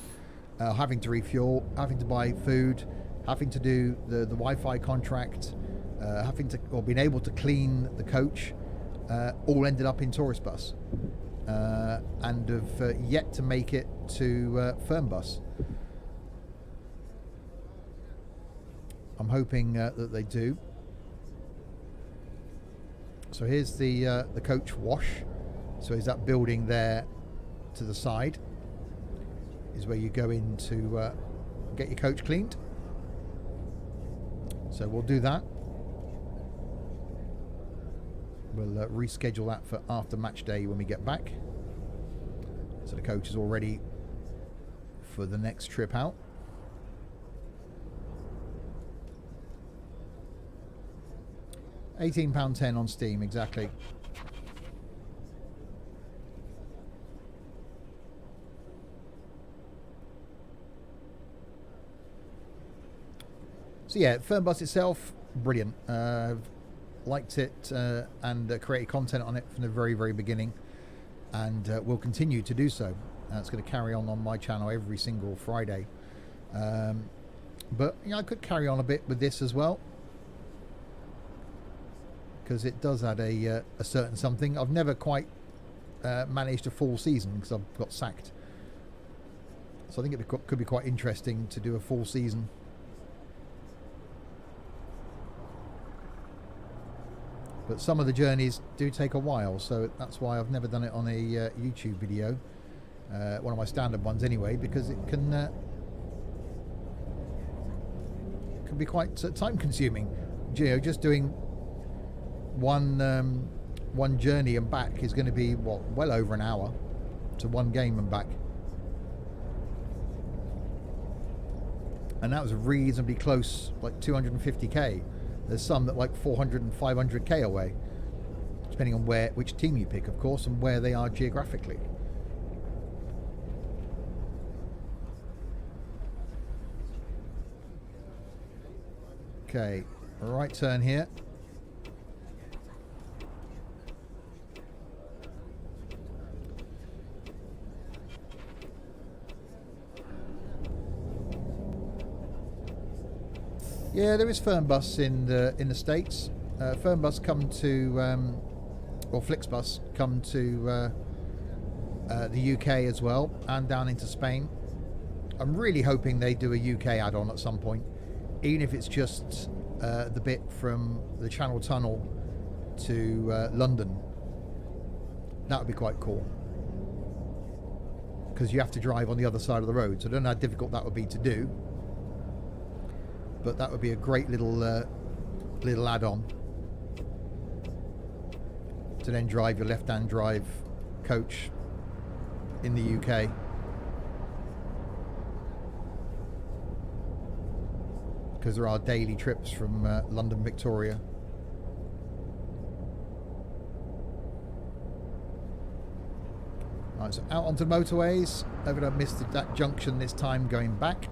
having to refuel, having to buy food, having to do the Wi-Fi contract, having to, or being able to clean the coach, all ended up in tourist bus, and have yet to make it to Fernbus. I'm hoping that they do. So here's the coach wash. So is that building there to the side is where you go in to get your coach cleaned. So we'll do that. We'll reschedule that for after match day when we get back. So the coach is all ready for the next trip out. £18.10 on Steam, exactly. So yeah, Fernbus itself, brilliant. Liked it and created content on it from the very, very beginning, and will continue to do so. It's going to carry on my channel every single Friday. But you know, I could carry on a bit with this as well, because it does add a certain something. I've never quite managed a full season because I've got sacked. So I think it could be quite interesting to do a full season. But some of the journeys do take a while, so that's why I've never done it on a YouTube video. One of my standard ones anyway, because it can be quite time consuming. You know, just doing one journey and back is going to be well over an hour to one game and back, and that was reasonably close, like 250k. There's some that like 400 and 500k away, depending on which team you pick, of course, and where they are geographically. Okay, right turn here. Yeah, there is Fernbus in the States. Fernbus come to, or Flixbus come to the UK as well, and down into Spain. I'm really hoping they do a UK add-on at some point, even if it's just the bit from the Channel Tunnel to London. That would be quite cool, because you have to drive on the other side of the road, so I don't know how difficult that would be to do, but that would be a great little add-on to then drive your left-hand drive coach in the UK. Because there are daily trips from London Victoria. Right, so out onto the motorways. I'm going to miss that junction this time going back.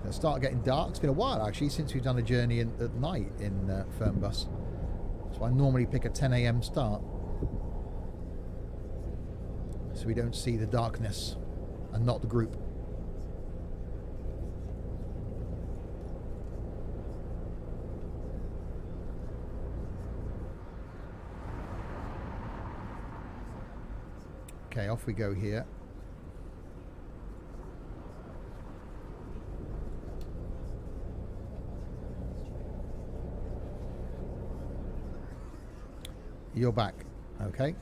It'll start getting dark. It's been a while actually since we've done a journey at night in Fernbus. So I normally pick a 10 AM start, so we don't see the darkness and not the group. Okay, off we go here. You're back. Okay.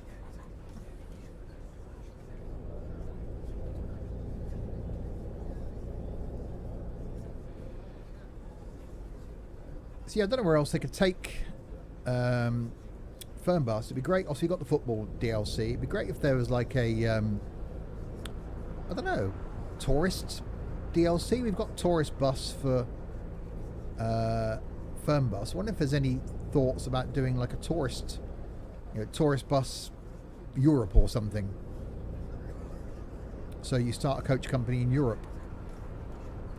See, I don't know where else they could take Fernbus. It'd be great. Also, you got the football DLC. It'd be great if there was like a, I don't know, tourist DLC. We've got tourist bus for Fernbus. I wonder if there's any thoughts about doing like a tourist, tourist bus Europe or something. So you start a coach company in Europe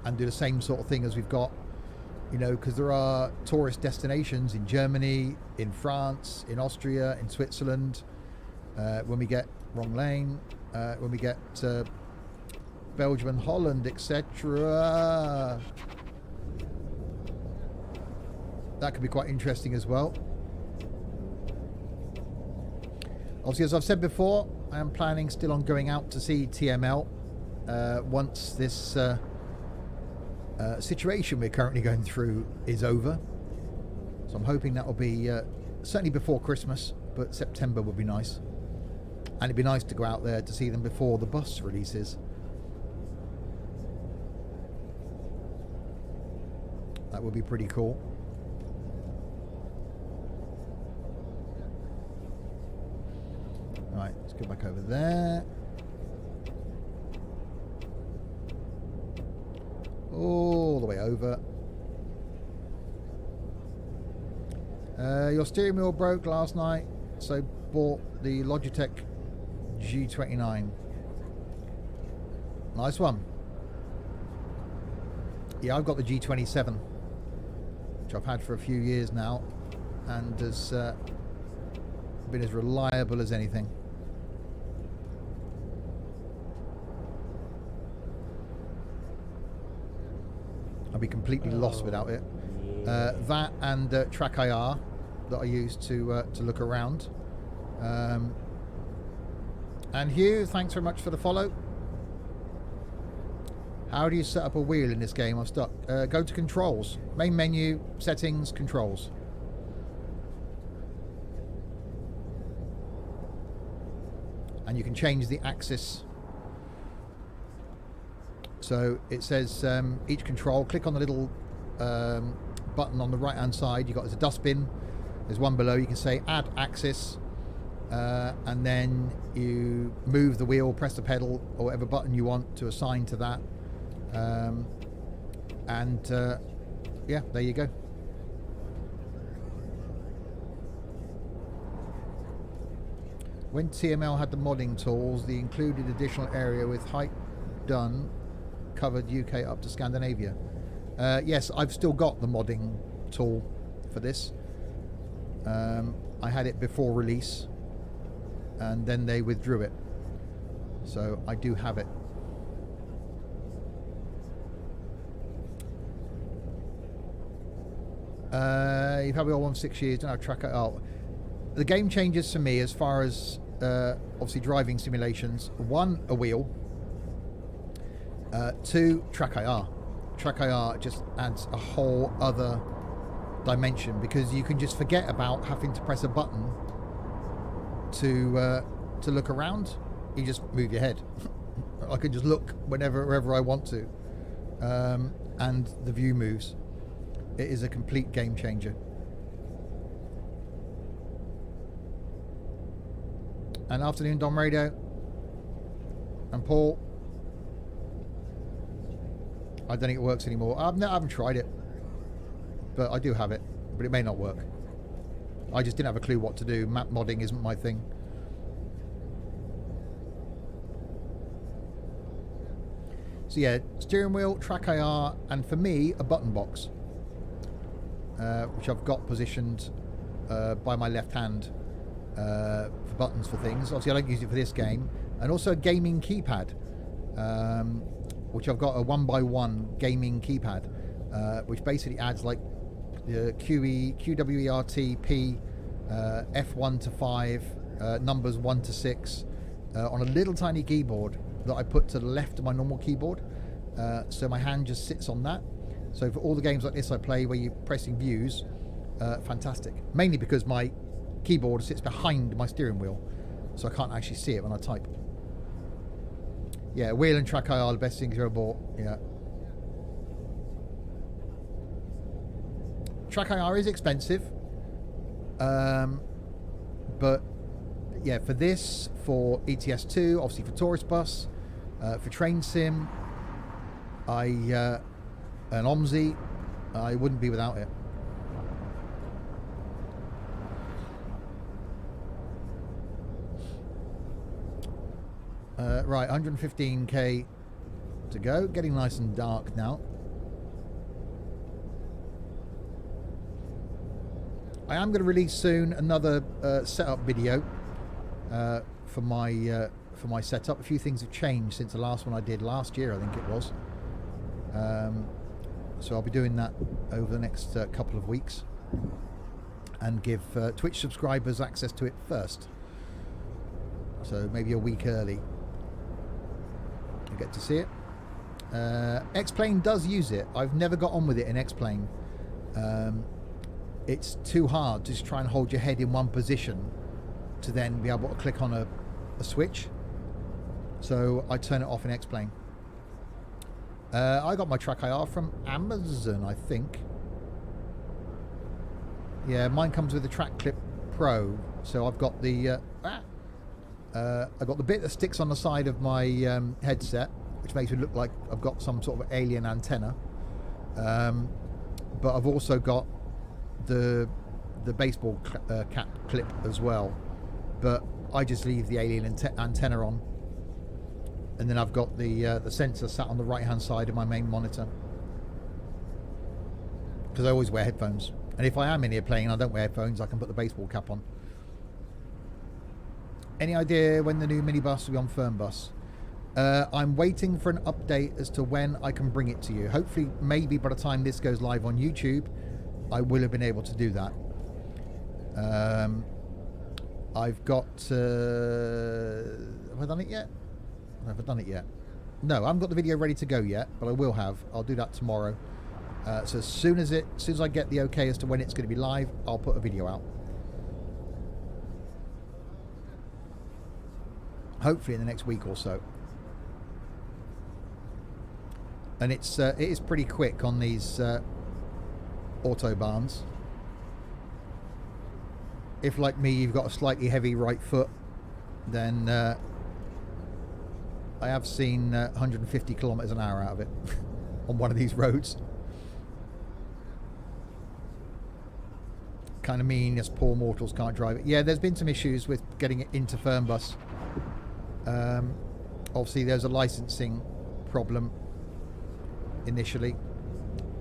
and do the same sort of thing as we've got. Because there are tourist destinations in Germany, in France, in Austria, in Switzerland. When we get wrong lane, when we get Belgium and Holland, etc. That could be quite interesting as well. Obviously, as I've said before, I am planning still on going out to see TML once this situation we're currently going through is over. So I'm hoping that will be certainly before Christmas, but September would be nice. And it'd be nice to go out there to see them before the bus releases. That would be pretty cool. Right, let's go back over there. All the way over. Your steering wheel broke last night, so bought the Logitech G29. Nice one. Yeah, I've got the G27, which I've had for a few years now, and has been as reliable as anything. I'd be completely lost without it. Yeah. That and Track IR that I use to look around. And Hugh, thanks very much for the follow. How do you set up a wheel in this game? I'm stuck. Go to controls, main menu, settings, controls. And you can change the axis. So it says each control, click on the little button on the right hand side. You've got there's a dustbin, there's one below. You can say add axis, and then you move the wheel, press the pedal or whatever button you want to assign to that, yeah, there you go. When TML had the modding tools, the included additional area with height done covered UK up to Scandinavia. Yes, I've still got the modding tool for this. I had it before release, and then they withdrew it. So I do have it. You've had me all 6 years. Don't have track. Oh, the game changes for me as far as obviously driving simulations. 1, a wheel. 2, track IR. Track IR just adds a whole other dimension because you can just forget about having to press a button to look around. You just move your head. I can just look wherever I want to, and the view moves. It is a complete game changer. And afternoon, Dom Radio and Paul. I don't think it works anymore. I haven't tried it, but I do have it, but it may not work. I just didn't have a clue what to do. Map modding isn't my thing. So yeah, steering wheel, track IR, and for me, a button box, which I've got positioned by my left hand for buttons for things. Obviously, I don't use it for this game. And also a gaming keypad, which I've got a 1x1 gaming keypad, which basically adds like the QWERT, P, F1 to 5, numbers 1 to 6, on a little tiny keyboard that I put to the left of my normal keyboard, so my hand just sits on that. So for all the games like this I play where you're pressing views, fantastic. Mainly because my keyboard sits behind my steering wheel, so I can't actually see it when I type. Yeah, wheel and track IR are the best things I've ever bought. Yeah. Track IR is expensive, but yeah, for this, for ETS2, obviously for Tourist Bus, for Train Sim, an OMSI, I wouldn't be without it. Right, 115k to go. Getting nice and dark now. I am going to release soon another setup video for my setup. A few things have changed since the last one I did last year, I think it was. So I'll be doing that over the next couple of weeks and give Twitch subscribers access to it first. So maybe a week early. You get to see it. X-Plane does use it. I've never got on with it in X-Plane. It's too hard to just try and hold your head in one position to then be able to click on a switch. So I turn it off in X-Plane. I got my track IR from Amazon, I think. Yeah, mine comes with the Track Clip Pro. So I've got the I've got the bit that sticks on the side of my headset, which makes me look like I've got some sort of alien antenna. But I've also got the baseball cap clip as well. But I just leave the alien antenna on, and then I've got the sensor sat on the right hand side of my main monitor, because I always wear headphones, and if I am in here playing and I don't wear headphones, I can put the baseball cap on. Any idea when the new minibus will be on Fernbus? I'm waiting for an update as to when I can bring it to you. Hopefully, maybe by the time this goes live on YouTube, I will have been able to do that. I've got... have I done it yet? Have I done it yet? No, I haven't got the video ready to go yet, but I will have. I'll do that tomorrow. So as soon as I get the okay as to when it's going to be live, I'll put a video out. Hopefully in the next week or so. And it is pretty quick on these autobahns. If, like me, you've got a slightly heavy right foot, then I have seen 150 kilometers an hour out of it on one of these roads. Kind of mean as poor mortals can't drive it. Yeah, there's been some issues with getting it into Fernbus. Obviously, there's a licensing problem initially,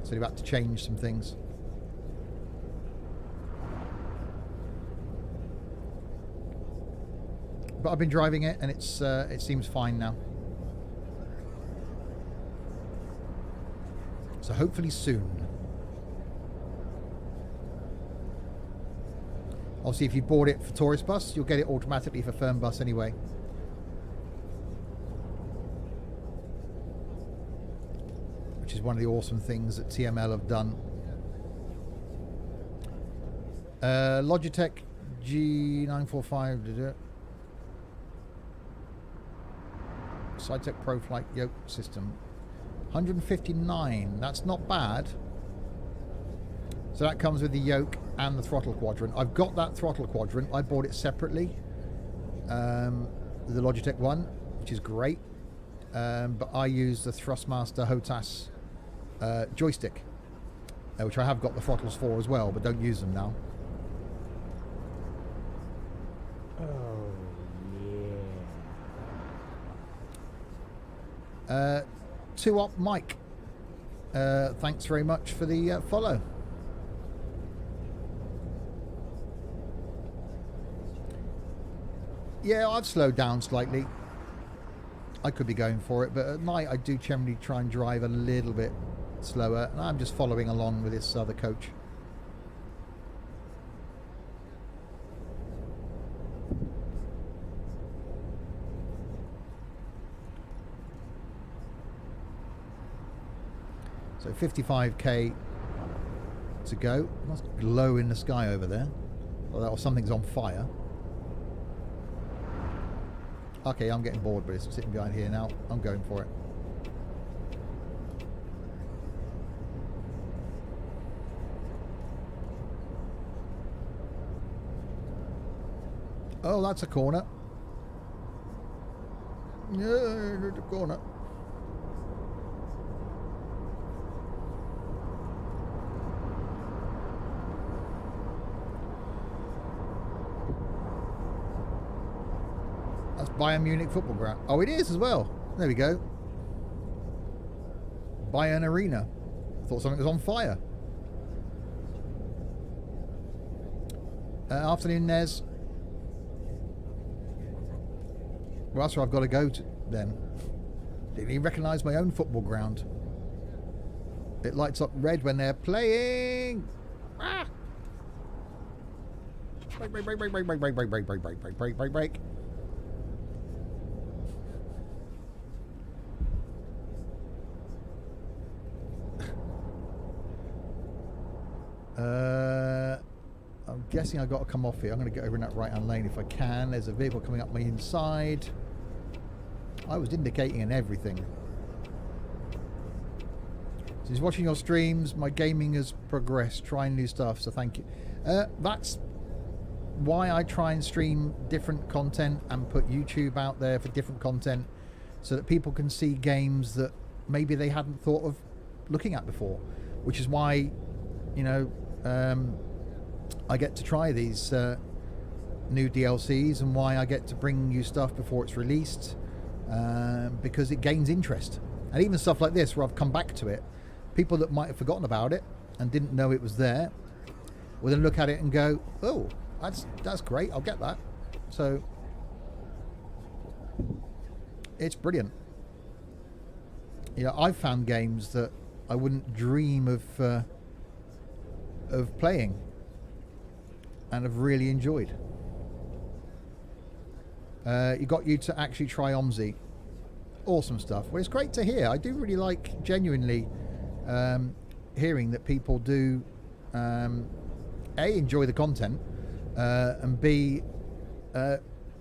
so they've had to change some things. But I've been driving it, and it seems fine now. So hopefully soon. Obviously, if you bought it for Tourist Bus, you'll get it automatically for Fernbus anyway. Which is one of the awesome things that TML have done. Logitech G945 did it. Sidetech Pro Flight yoke system. 159. That's not bad. So that comes with the yoke and the throttle quadrant. I've got that throttle quadrant. I bought it separately. The Logitech one, which is great. But I use the Thrustmaster HOTAS joystick, which I have got the throttles for as well, but don't use them now. Oh, yeah. 2op Mike. Thanks very much for the follow. Yeah, I've slowed down slightly. I could be going for it, but at night I do generally try and drive a little bit slower, and I'm just following along with this other coach. So 55k to go. Must glow in the sky over there, or something's on fire. Okay, I'm getting bored, but it's sitting behind here now. I'm going for it. Oh, that's a corner. Yeah, there's a corner. That's Bayern Munich football ground. Oh, it is as well. There we go. Bayern Arena. Thought something was on fire. Afternoon, Nez. Well, that's where I've got to go to then. Didn't even recognise my own football ground. It lights up red when they're playing. Ah! Break, break, break, break, break, break, break, break, break, break, break, break, break, break, break. I'm guessing I've got to come off here. I'm going to get over in that right-hand lane if I can. There's a vehicle coming up my inside. I was indicating and everything. Since watching your streams, my gaming has progressed, trying new stuff, so thank you. That's why I try and stream different content and put YouTube out there for different content, so that people can see games that maybe they hadn't thought of looking at before, which is why, you know, I get to try these new DLCs, and why I get to bring you stuff before it's released, because it gains interest. And even stuff like this, where I've come back to it, people that might have forgotten about it and didn't know it was there will then look at it and go, oh, that's great, I'll get that. So it's brilliant. You know, I've found games that I wouldn't dream of playing and have really enjoyed. It got you to actually try OMSI. Awesome stuff. Well, it's great to hear. I do really like, genuinely, hearing that people do A, enjoy the content, and B,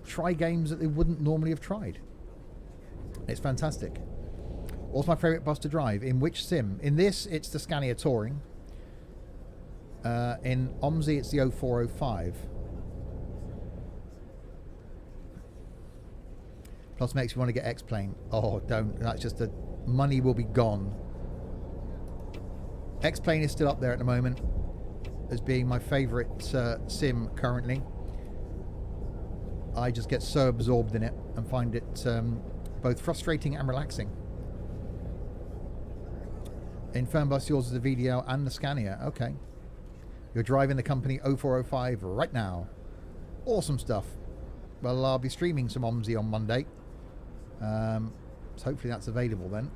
try games that they wouldn't normally have tried. It's fantastic. What's my favourite bus to drive? In which sim? In this, it's the Scania Touring. In OMSI, it's the 0405. Plus makes you want to get X-Plane. Oh, don't. That's just money will be gone. X-Plane is still up there at the moment as being my favourite sim currently. I just get so absorbed in it and find it both frustrating and relaxing. In Fernbus, yours is the VDL and the Scania. Okay. You're driving the company 0405 right now. Awesome stuff. Well, I'll be streaming some OMSI on Monday. So hopefully that's available then.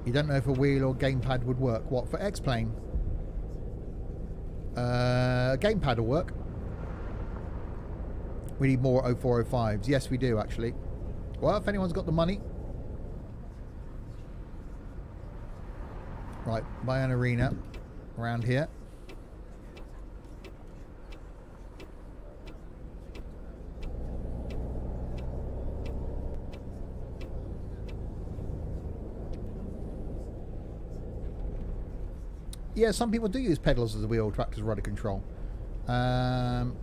You don't know if a wheel or gamepad would work. What, for X-Plane? Gamepad will work. We need more 0405s. Yes, we do, actually. Well, if anyone's got the money. Right, buy an arena around here. Yeah, some people do use pedals as a wheel, tractors rudder control. Don't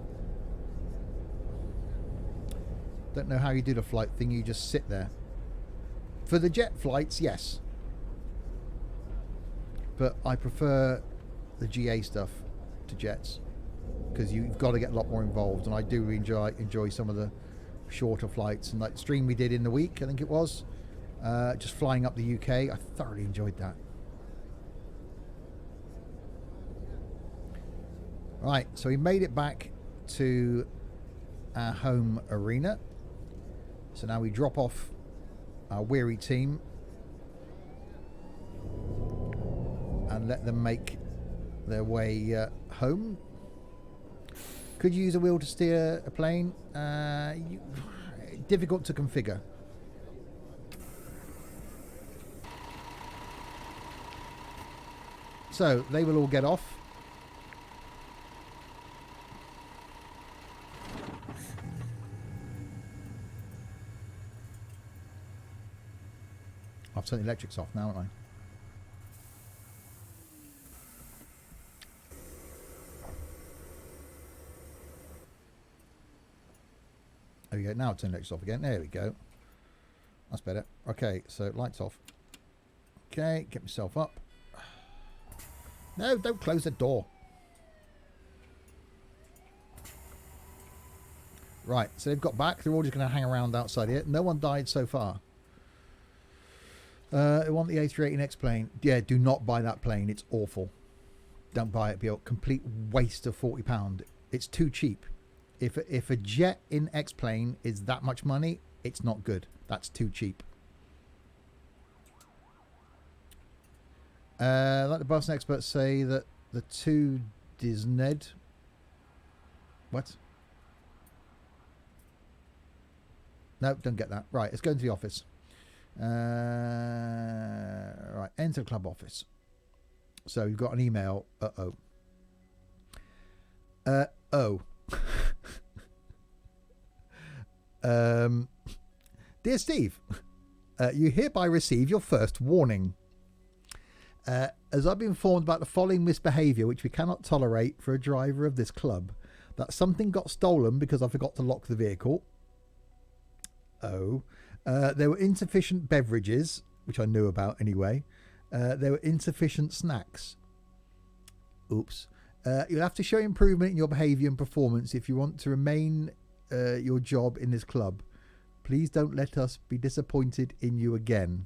know how you do the flight thing, you just sit there. For the jet flights, yes. But I prefer the GA stuff to jets, because you've got to get a lot more involved, and I do enjoy some of the shorter flights, and like the stream we did in the week, I think it was, just flying up the UK. I thoroughly enjoyed that. Right, so we made it back to our home arena. So now we drop off our weary team and let them make their way home. Could you use a wheel to steer a plane? Difficult to configure. So they will all get off. I've turned the electrics off now, haven't I? There we go. Now I've turned the electrics off again. There we go. That's better. Okay, so lights off. Okay, get myself up. No, don't close the door. Right, so they've got back. They're all just going to hang around outside here. No one died so far. I want the A380X plane. Yeah, do not buy that plane. It's awful. Don't buy it. It'll be a complete waste of £40. It's too cheap. If a jet in X plane is that much money, it's not good. That's too cheap. Like the Boston experts say that the two doesnt. What? No, don't get that. Right, let's go into the office. Right, enter club office. So you've got an email. Dear Steve, you hereby receive your first warning. As I've been informed about the following misbehaviour which we cannot tolerate for a driver of this club, that something got stolen because I forgot to lock the vehicle. There were insufficient beverages, which I knew about anyway. There were insufficient snacks. Oops. You'll have to show improvement in your behaviour and performance if you want to remain your job in this club. Please don't let us be disappointed in you again.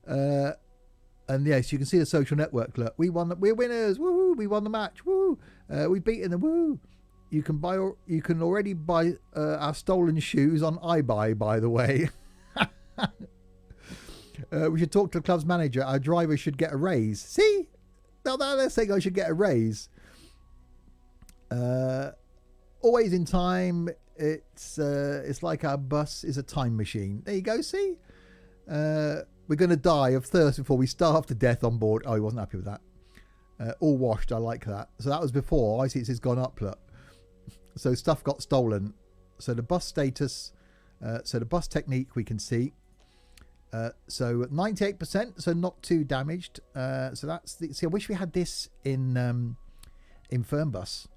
And yes, you can see the social network. Look, we won. We're winners. Woo! We won the match. Woo! We've beaten them. Woo! You can already buy our stolen shoes on iBuy, by the way. We should talk to the club's manager. Our driver should get a raise. See? Now they're saying I should get a raise. Always in time. It's like our bus is a time machine. There you go. See? We're going to die of thirst before we starve to death on board. Oh, he wasn't happy with that. All washed. I like that. So that was before. I see it's gone up. Look. So stuff got stolen. So the bus status. So the bus technique we can see. So 98%. So not too damaged. So that's the. See, I wish we had this in Fernbus.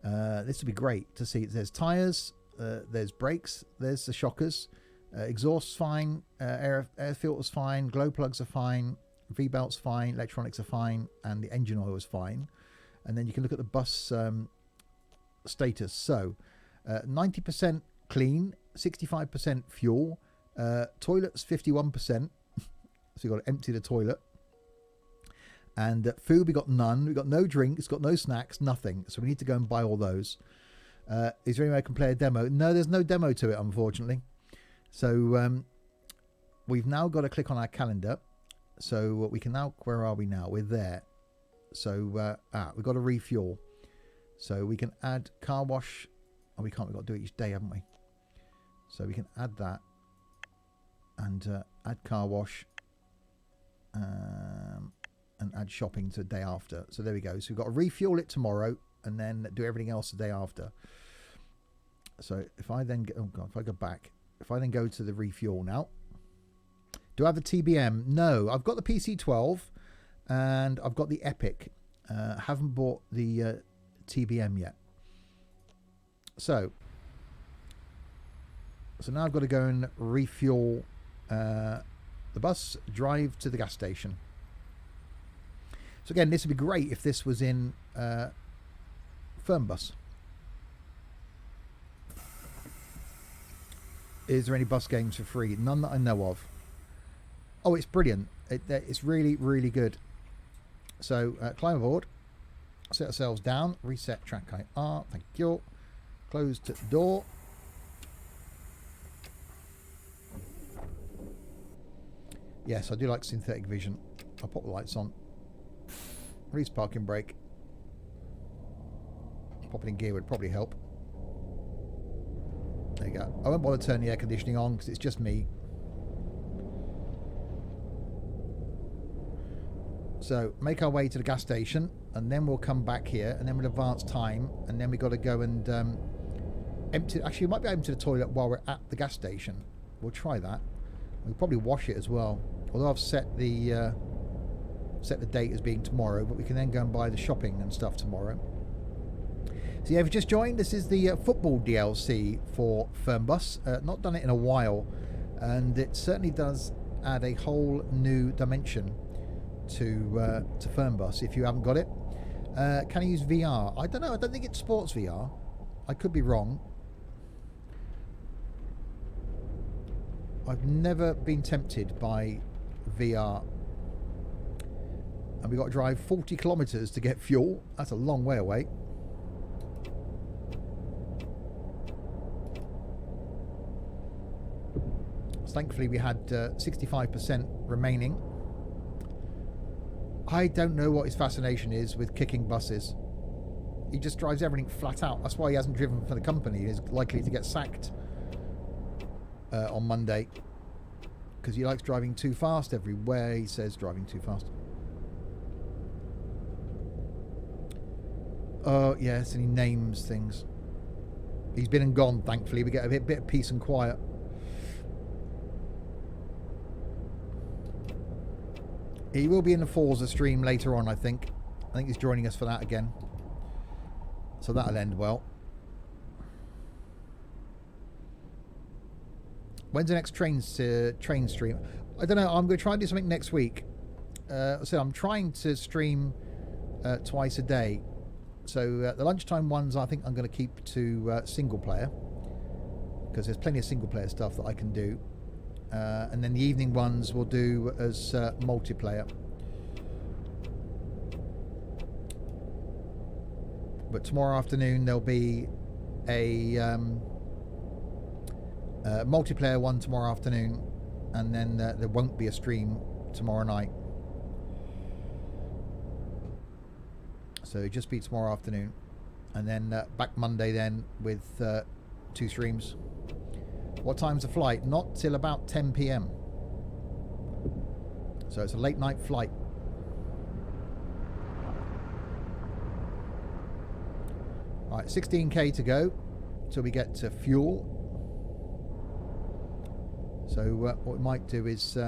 This would be great to see. There's tyres. There's brakes. There's the shockers. Exhaust's fine. Air filter's fine. Glow plugs are fine. V-belt's fine. Electronics are fine. And the engine oil is fine. And then you can look at the bus status. So 90% clean. 65% fuel. Toilet's 51%. So you've got to empty the toilet. And food, we got none. We got no drinks, got no snacks, nothing. So we need to go and buy all those. Is there any way I can play a demo? No, there's no demo to it, unfortunately. So we've now got to click on our calendar. So we can now, where are we now? We're there. So we've got to refuel. So we can add car wash. Oh, we can't. We've got to do it each day, haven't we? So we can add that and add car wash and add shopping to the day after. So there we go. So we've got to refuel it tomorrow and then do everything else the day after. So if I then get, oh God, if I go back, if I then go to the refuel now, do I have the TBM? No, I've got the PC12 and I've got the Epic. Haven't bought the TBM yet. So now I've got to go and refuel the bus, drive to the gas station. So again, this would be great if this was in Fernbus. Is there any bus games for free? None that I know of. Oh, it's brilliant. It's really, really good. So climb aboard, set ourselves down, reset track IR, thank you. Close the door. Yes, I do like synthetic vision. I'll pop the lights on. Release parking brake. Popping in gear would probably help. There you go. I won't bother turning the air conditioning on because it's just me. So make our way to the gas station and then we'll come back here and then we'll advance time and then we've got to go and empty. Actually, we might be able to the toilet while we're at the gas station. We'll try that. We'll probably wash it as well. Although I've set the date as being tomorrow, but we can then go and buy the shopping and stuff tomorrow. So yeah, if you just joined, this is the football DLC for Fernbus. Not done it in a while, and it certainly does add a whole new dimension to Fernbus if you haven't got it. Can I use VR? I don't know. I don't think it supports VR. I could be wrong. I've never been tempted by VR. And we've got to drive 40 kilometres to get fuel. That's a long way away. So thankfully we had 65% remaining. I don't know what his fascination is with kicking buses. He just drives everything flat out. That's why he hasn't driven for the company. He's likely to get sacked on Monday because he likes driving too fast everywhere. He says driving too fast. Oh yes, and he names things. He's been and gone, thankfully. We get a bit of peace and quiet. He will be in the Forza stream later on, I think. I think he's joining us for that again. So that'll end well. When's the next train stream? I don't know. I'm going to try and do something next week. So I'm trying to stream twice a day. So the lunchtime ones, I think I'm going to keep to single player because there's plenty of single player stuff that I can do. And then the evening ones we'll do as multiplayer. But tomorrow afternoon there'll be a multiplayer one tomorrow afternoon, and then there won't be a stream tomorrow night. So it'll just be tomorrow afternoon, and then back Monday then with 2 streams. What time's the flight? Not till about 10 p.m. So it's a late night flight. Right, 16k to go till we get to fuel. So what we might do is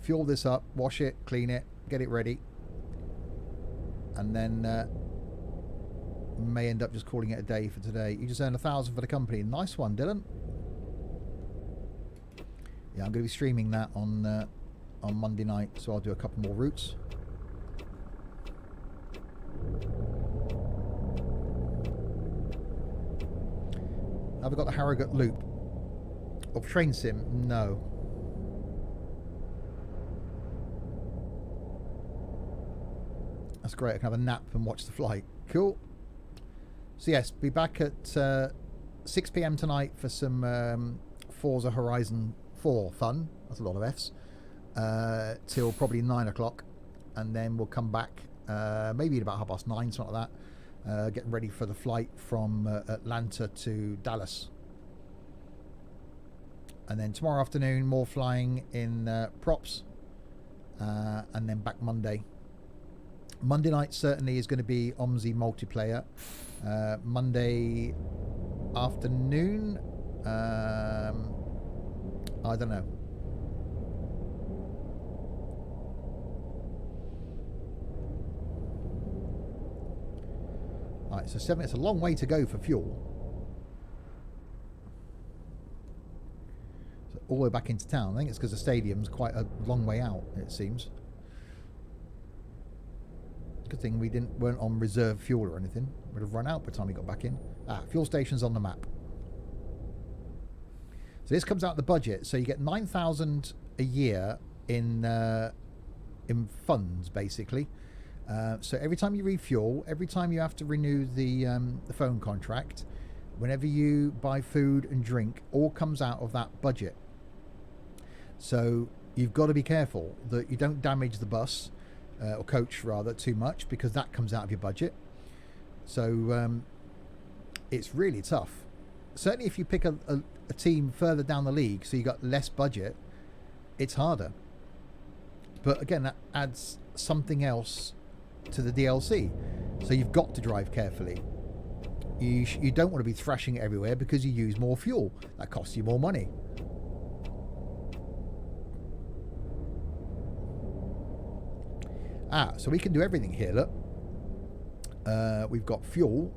fuel this up, wash it, clean it, get it ready, and then may end up just calling it a day for today. You just earned 1,000 for the company. Nice one, Dylan. Yeah, I'm going to be streaming that on Monday night, so I'll do a couple more routes. Have I got the Harrogate loop of train sim? No. That's great. I can have a nap and watch the flight. Cool. So yes, be back at 6 p.m. tonight for some Forza Horizon for fun, that's a lot of Fs, till probably 9 o'clock, and then we'll come back maybe at about 9:30, something like that, getting ready for the flight from Atlanta to Dallas. And then tomorrow afternoon, more flying in props, and then back Monday. Monday night certainly is going to be OMSI multiplayer. Monday afternoon, I don't know. Alright, so 7, it's a long way to go for fuel. So all the way back into town. I think it's because the stadium's quite a long way out, it seems. Good thing we weren't on reserve fuel or anything. Would have run out by the time we got back in. Fuel station's on the map. So this comes out of the budget. So you get 9,000 a year in funds, basically. So every time you refuel, every time you have to renew the phone contract, whenever you buy food and drink, all comes out of that budget. So you've got to be careful that you don't damage the bus. Or coach rather, too much, because that comes out of your budget. So it's really tough. Certainly if you pick a team further down the league, so you got less budget, it's harder. But again, that adds something else to the DLC. So you've got to drive carefully. You don't want to be thrashing it everywhere because you use more fuel. That costs you more money. So we can do everything here, look. We've got fuel.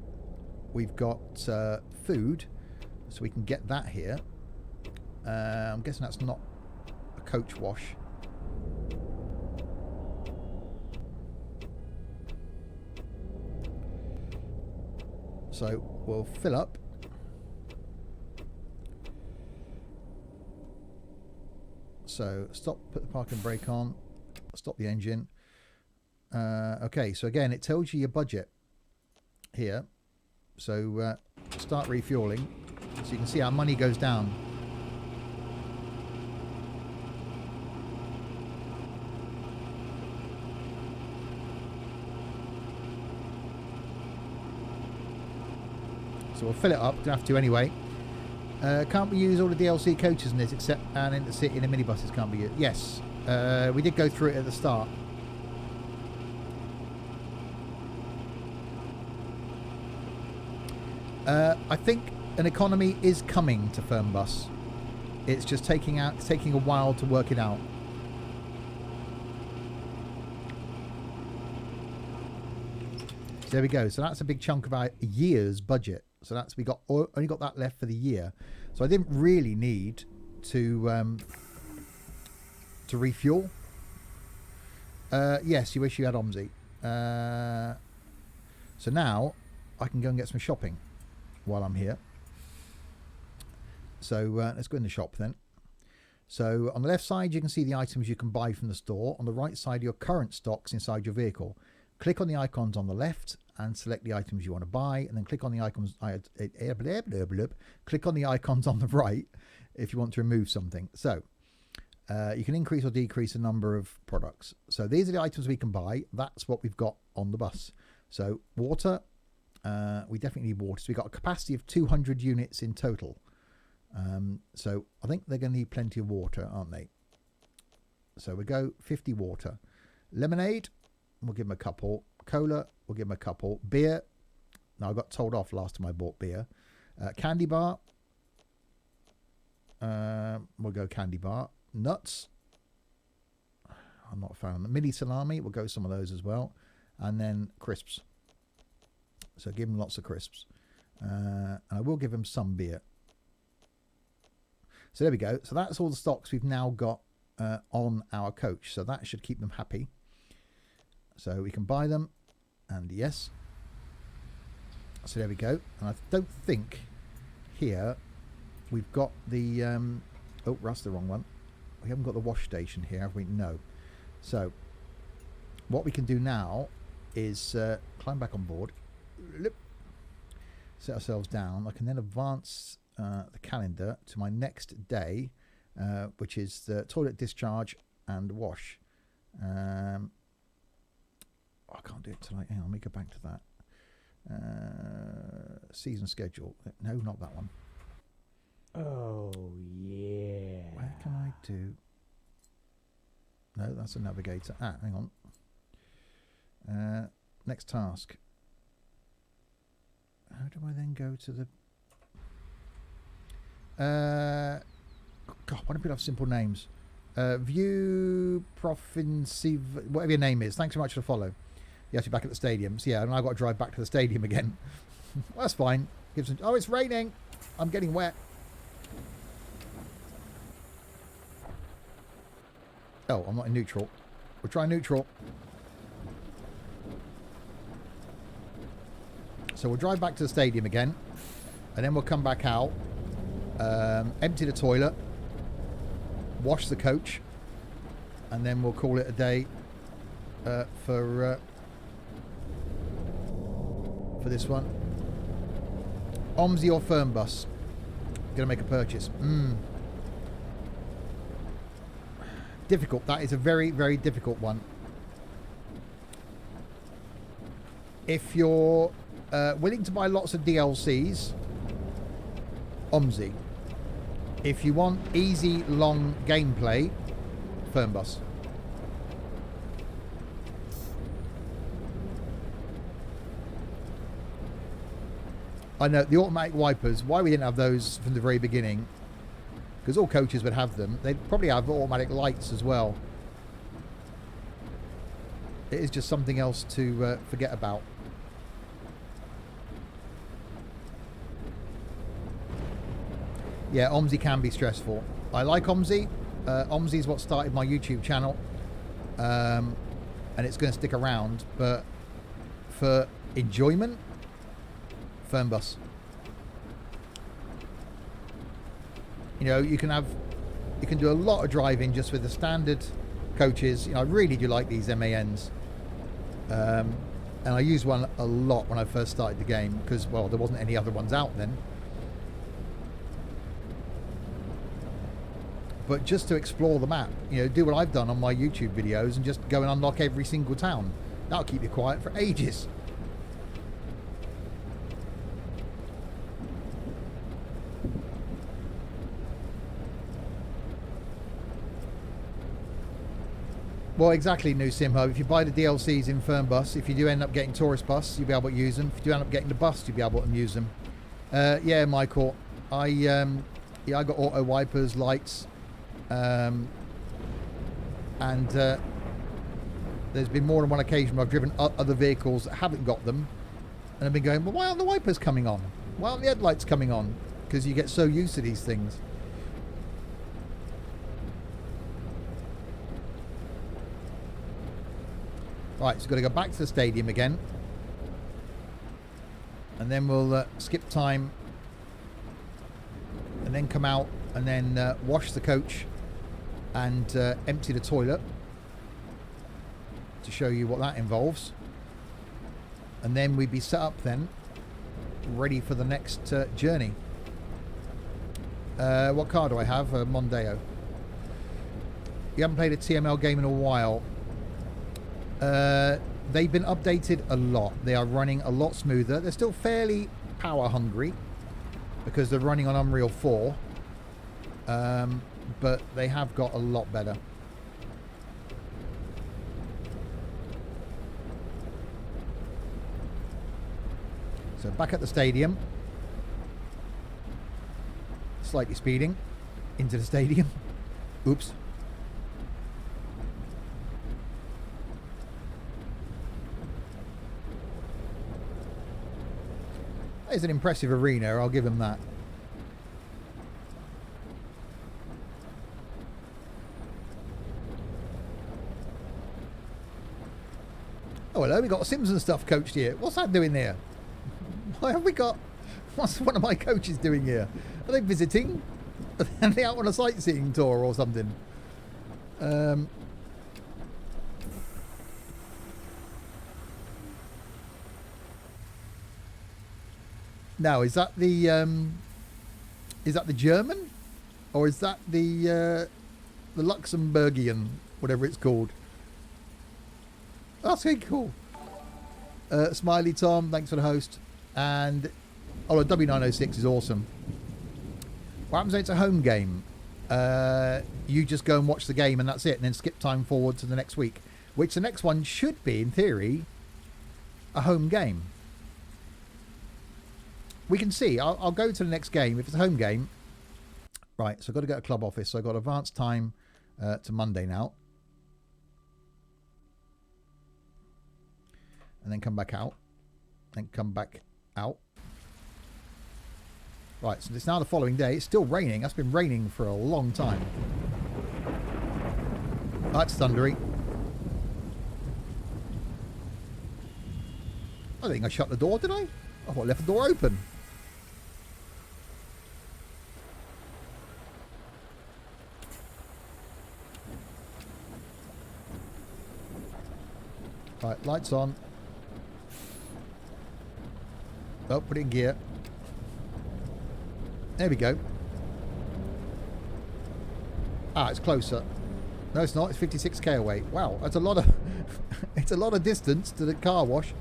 We've got food. So we can get that here. I'm guessing that's not a coach wash. So we'll fill up. So stop, put the parking brake on. Stop the engine. Okay, so again, it tells you your budget here. So start refueling. So you can see our money goes down. So we'll fill it up. Don't have to anyway. Can't we use all the DLC coaches in this except and in the city and the minibuses can't be used? Yes, we did go through it at the start. I think an economy is coming to Fernbus. It's just taking a while to work it out. So there we go. So that's a big chunk of our year's budget. So that's only got that left for the year. So I didn't really need to refuel. Yes, you wish you had OMSI. So now I can go and get some shopping while I'm here. So let's go in the shop then. So on the left side you can see the items you can buy from the store. On the right side your current stocks inside your vehicle. Click on the icons on the left and select the items you want to buy, and then click on the icons click on the icons on the right if you want to remove something. So you can increase or decrease the number of products. So these are the items we can buy. That's what we've got on the bus. So water, we definitely need water. So we've got a capacity of 200 units in total. So I think they're going to need plenty of water, aren't they? So we go 50 water. Lemonade, we'll give them a couple. Cola, we'll give them a couple. Beer, now I got told off last time I bought beer. Candy bar, we'll go candy bar. Nuts, I'm not a fan of them. Mini salami, we'll go some of those as well. And then crisps. So give them lots of crisps. And I will give them some beer. So there we go. So that's all the stocks we've now got on our coach. So that should keep them happy. So we can buy them. And yes. So there we go. And I don't think here we've got the... oh, that's the wrong one. We haven't got the wash station here, have we? No. So what we can do now is climb back on board. Set ourselves down. I can then advance the calendar to my next day, which is the toilet discharge and wash. I can't do it tonight. Hang on, let me go back to that. Season schedule. No, not that one. Oh, yeah. Where can I do? No, that's a navigator. Hang on. Next task. How do I then go to the... God, why don't people have simple names? View Province, whatever your name is. Thanks so much for the follow. You have to be back at the stadium. So yeah, and I've got to drive back to the stadium again. Well, that's fine. Oh, it's raining. I'm getting wet. Oh, I'm not in neutral. We'll try neutral. So we'll drive back to the stadium again. And then we'll come back out. Empty the toilet. Wash the coach. And then we'll call it a day for this one. OMSI or Fernbus? Gonna make a purchase. Difficult. That is a very, very difficult one. If you're willing to buy lots of DLCs, OMSI. If you want easy, long gameplay, Fernbus. I know the automatic wipers, why we didn't have those from the very beginning, because all coaches would have them. They'd probably have automatic lights as well. It is just something else to forget about. Yeah, OMSI can be stressful. I like OMSI. OMSI is what started my YouTube channel. And it's going to stick around. But for enjoyment, Fernbus. You know, you can do a lot of driving just with the standard coaches. You know, I really do like these MANs. And I used one a lot when I first started the game because, well, there wasn't any other ones out then. But just to explore the map, you know, do what I've done on my YouTube videos and just go and unlock every single town. That'll keep you quiet for ages. Well, exactly, New Sim Hub. If you buy the DLCs in Fernbus, if you do end up getting Tourist Bus, you'll be able to use them. If you do end up getting the bus, you'll be able to use them. Yeah, Michael. I got auto wipers, lights, and there's been more than one occasion where I've driven other vehicles that haven't got them, and I've been going, well, why aren't the wipers coming on? Why aren't the headlights coming on? Because you get so used to these things. Right, so we've got to go back to the stadium again. And then we'll skip time. And then come out and then wash the coach and empty the toilet to show you what that involves. And then we'd be set up then, ready for the next journey. What car do I have? Mondeo. You haven't played a TML game in a while. They've been updated a lot. They are running a lot smoother. They're still fairly power hungry because they're running on Unreal 4, but they have got a lot better. So back at the stadium, slightly speeding into the stadium. Oops. It's an impressive arena, I'll give him that. Oh, hello, we got Simpson stuff coached here. What's that doing there? Why have we got... What's one of my coaches doing here? Are they visiting? Are they out on a sightseeing tour or something? Now, is that the German, Or is that the Luxembourgian, whatever it's called? That's really cool. Smiley Tom, thanks for the host. And the W906 is awesome. What happens when it's a home game? You just go and watch the game and that's it, and then skip time forward to the next week, which the next one should be, in theory, a home game. We can see. I'll go to the next game. If it's a home game, right, so I've got to go to club office. So I've got advanced time to Monday now. And then come back out. Then come back out. Right, so it's now the following day. It's still raining. That's been raining for a long time. That's thundery. I think I shut the door, did I? I thought I left the door open. Right, lights on. Oh, put it in gear. There we go. Ah, it's closer. No, it's not. It's 56k away. Wow, that's a lot of... it's a lot of distance to the car wash.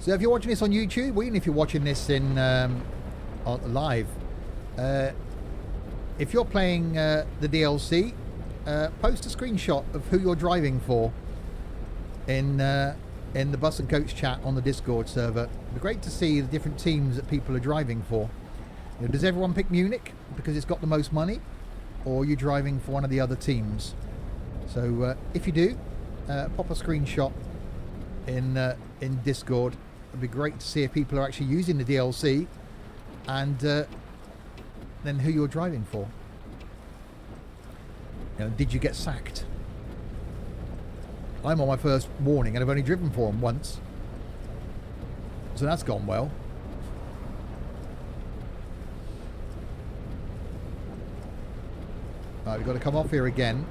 So if you're watching this on YouTube, or even if you're watching this in live, if you're playing the DLC, post a screenshot of who you're driving for in the bus and coach chat on the Discord server. It'd be great to see the different teams that people are driving for. You know, does everyone pick Munich because it's got the most money, or are you driving for one of the other teams? So if you do, pop a screenshot in Discord. It'd be great to see if people are actually using the DLC, and then who you're driving for. You know, did you get sacked? I'm on my first warning and I've only driven for them once, so that's gone well. Right, we've got to come off here again.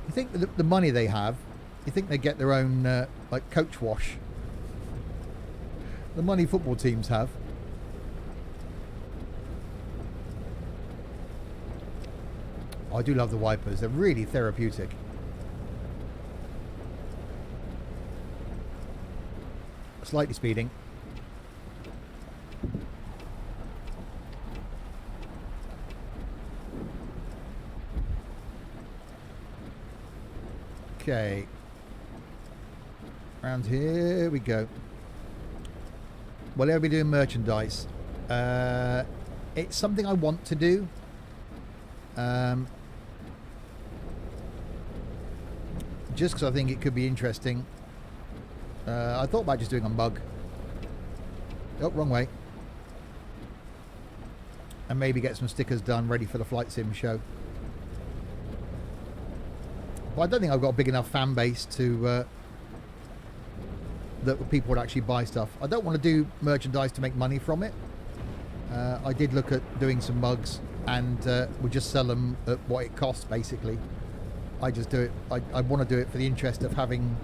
You think the money they have, you think they get their own like coach wash? The money football teams have. Oh, I do love the wipers. They're really therapeutic. Slightly speeding. Okay. Around here we go. Well, they'll be doing merchandise. It's something I want to do. Just because I think it could be interesting. I thought about just doing a mug. Oh, wrong way. And maybe get some stickers done ready for the Flight Sim show. But I don't think I've got a big enough fan base to that people would actually buy stuff. I don't want to do merchandise to make money from it. I did look at doing some mugs and would just sell them at what it costs, basically. I just do it. I want to do it for the interest of having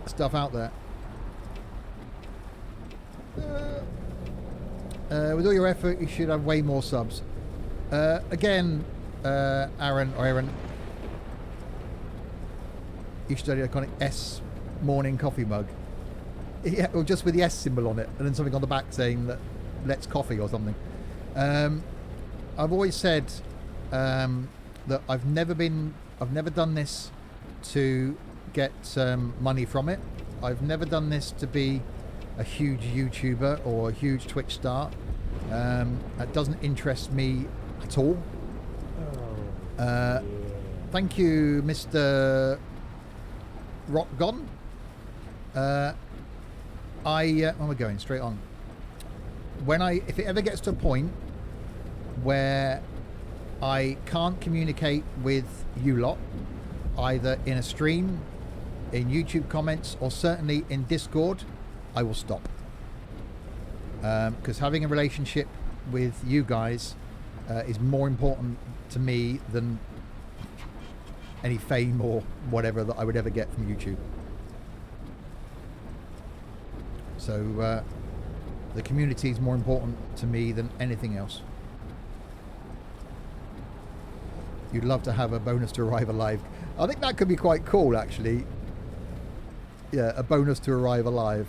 stuff out there. With all your effort, you should have way more subs. Again, Aaron, you should do the iconic S morning coffee mug. Yeah, or just with the S symbol on it, and then something on the back saying that "Let's Coffee" or something. I've always said that I've never done this to get money from it. I've never done this to be a huge YouTuber or a huge Twitch star. That doesn't interest me at all. Thank you, Mr. Rockgon. Where am I going? Straight on. If it ever gets to a point where I can't communicate with you lot, either in a stream, in YouTube comments, or certainly in Discord, I will stop. Because having a relationship with you guys is more important to me than any fame or whatever that I would ever get from YouTube. So the community is more important to me than anything else. You'd love to have a bonus to arrive alive. I think that could be quite cool, actually. Yeah, a bonus to arrive alive.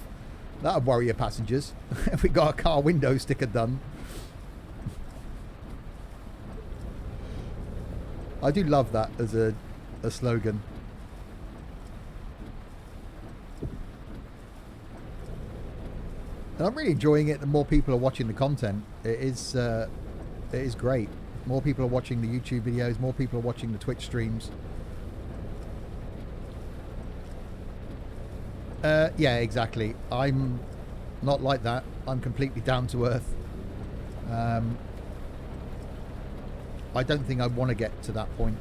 That would worry your passengers. If we got a car window sticker done. I do love that as a slogan. And I'm really enjoying it. The more people are watching the content, it is great. More people are watching the YouTube videos. More people are watching the Twitch streams. Yeah, exactly. I'm not like that. I'm completely down to earth. I don't think I want to get to that point.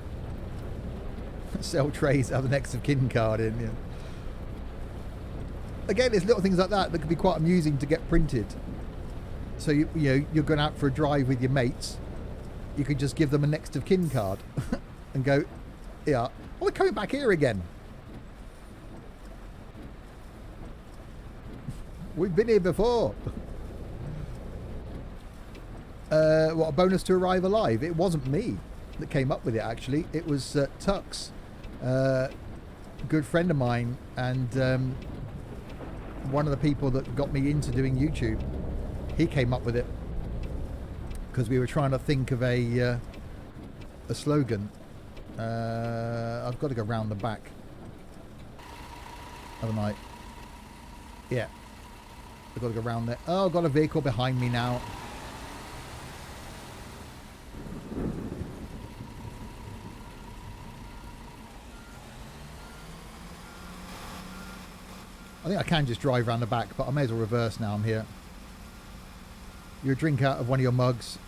Sell trays, have the next of kin card in. Yeah. Again, there's little things like that that could be quite amusing to get printed. So you know, you're going out for a drive with your mates. You could just give them a next of kin card and go, yeah, oh, we're coming back here again. We've been here before. What, a bonus to arrive alive? It wasn't me that came up with it, actually. It was Tux, a good friend of mine, and one of the people that got me into doing YouTube. He came up with it because we were trying to think of a slogan. I've got to go round the back, haven't I? Yeah. I've got to go round there. Oh, I've got a vehicle behind me now. I think I can just drive around the back, but I may as well reverse now I'm here. You a drink out of one of your mugs.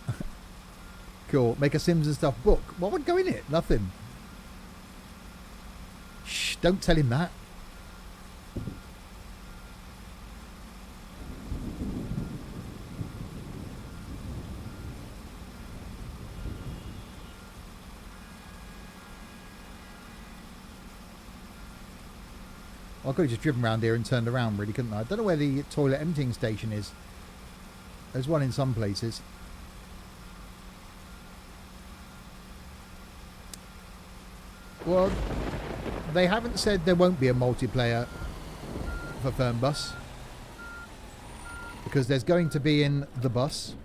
Cool. Make a Sims and Stuff book. What would go in it? Nothing. Shh, don't tell him that. I could have just driven around here and turned around, really, couldn't I? I don't know where the toilet emptying station is. There's one in some places. Well, they haven't said there won't be a multiplayer for Fernbus, because there's going to be in the bus.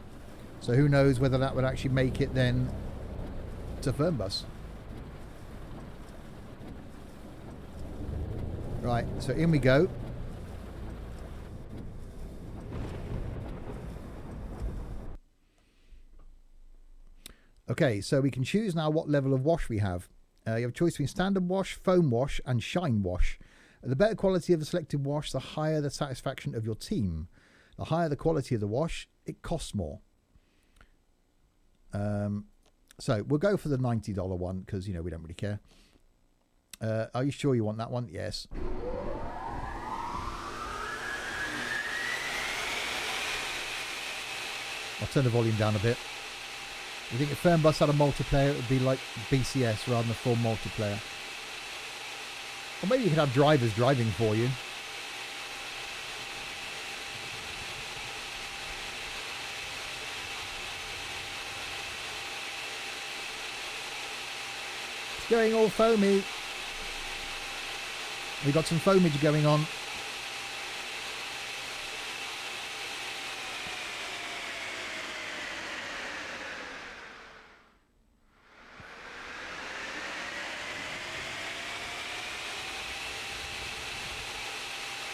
So who knows whether that would actually make it then to Fernbus. Right, so in we go. Okay, so we can choose now what level of wash we have. You have a choice between standard wash, foam wash, and shine wash. The better quality of the selected wash, the higher the satisfaction of your team. The higher the quality of the wash, it costs more. So we'll go for the $90 one because, you know, we don't really care. Are you sure you want that one? Yes. I'll turn the volume down a bit. You think if Fernbus had a multiplayer, it would be like BCS rather than a full multiplayer. Or maybe you could have drivers driving for you. It's going all foamy. We've got some foamage going on.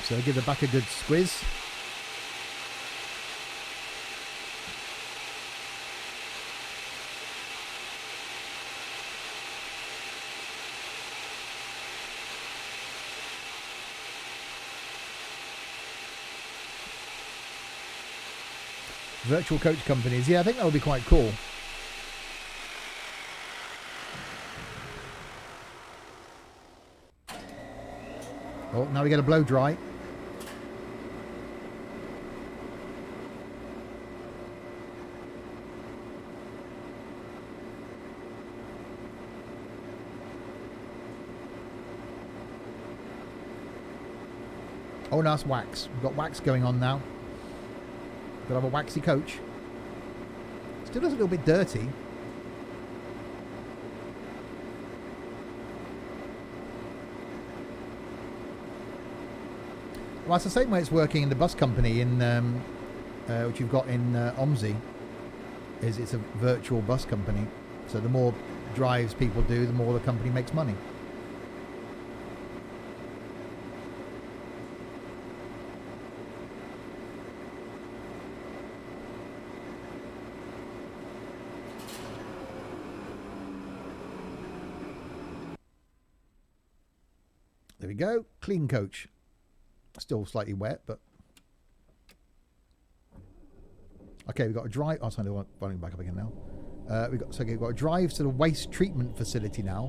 So give the back a good squiz. Virtual coach companies. Yeah, I think that would be quite cool. Oh, now we get a blow dry. Oh, no, that's wax. We've got wax going on now. Got to have a waxy coach. Still looks a little bit dirty. Well, it's the same way it's working in the bus company in which you've got in OMSI. Is it's a virtual bus company. So the more drives people do, the more the company makes money. There we go. Clean coach. Still slightly wet, but... Okay, we've got a drive... Oh, sorry, running back up again now. We've got a drive to the waste treatment facility now.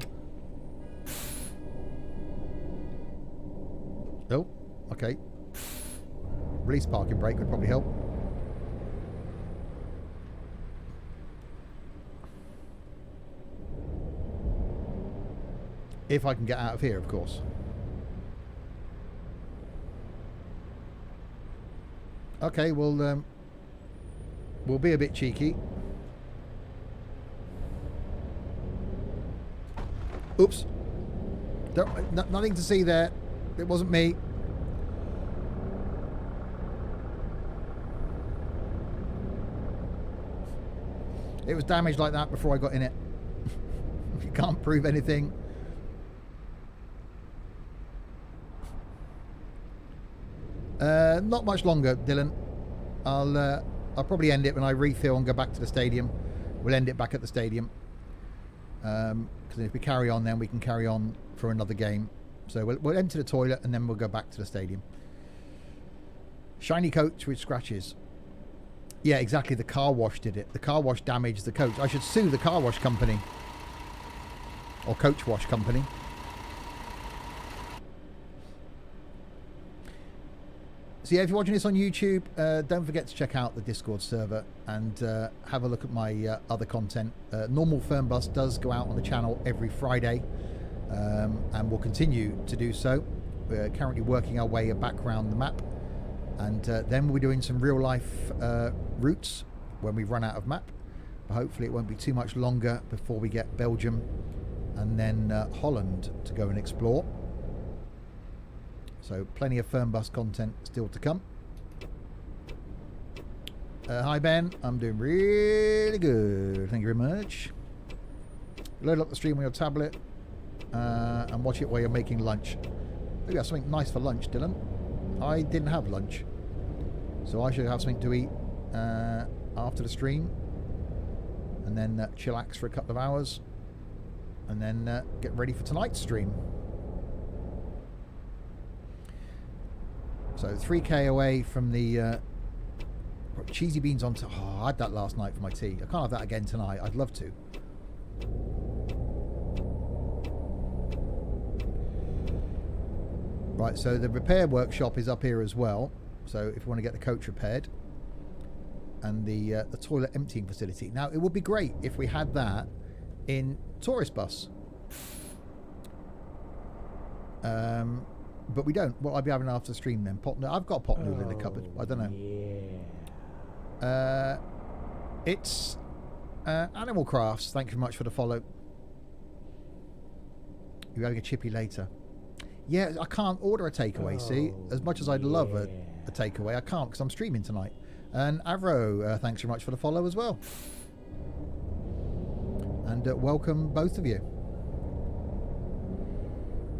Oh, okay. Release parking brake would probably help. If I can get out of here, of course. Okay, we'll be a bit cheeky. Oops. Nothing to see there. It wasn't me. It was damaged like that before I got in it. You can't prove anything. Not much longer, Dylan. I'll probably end it when I refill and go back to the stadium. We'll end it back at the stadium. Because if we carry on, then we can carry on for another game. So we'll enter the toilet and then we'll go back to the stadium. Shiny coach with scratches. Yeah, exactly. The car wash did it. The car wash damaged the coach. I should sue the car wash company. Or coach wash company. So yeah, if you're watching this on YouTube, don't forget to check out the Discord server and have a look at my other content. Normal Fernbus does go out on the channel every Friday, and will continue to do so. We're currently working our way back around the map, and then we'll be doing some real life routes when we run out of map. But hopefully it won't be too much longer before we get Belgium and then Holland to go and explore. So plenty of Fernbus content still to come. Hi Ben, I'm doing really good. Thank you very much. Load up the stream on your tablet and watch it while you're making lunch. Maybe have something nice for lunch, Dylan. I didn't have lunch, so I should have something to eat after the stream, and then chillax for a couple of hours, and then get ready for tonight's stream. So 3k away from the cheesy beans on top. Oh, I had that last night for my tea. I can't have that again tonight. I'd love to. Right, so the repair workshop is up here as well. So if you want to get the coach repaired, and the toilet emptying facility. Now it would be great if we had that in tourist bus. But we don't. What I'll be having after the stream then? I've got pot noodle in the cupboard. I don't know. Yeah. It's Animal Crafts. Thank you very much for the follow. You're having a chippy later. Yeah, I can't order a takeaway. See, as much as I'd love a takeaway, I can't because I'm streaming tonight. And Avro, thanks very much for the follow as well. And welcome both of you.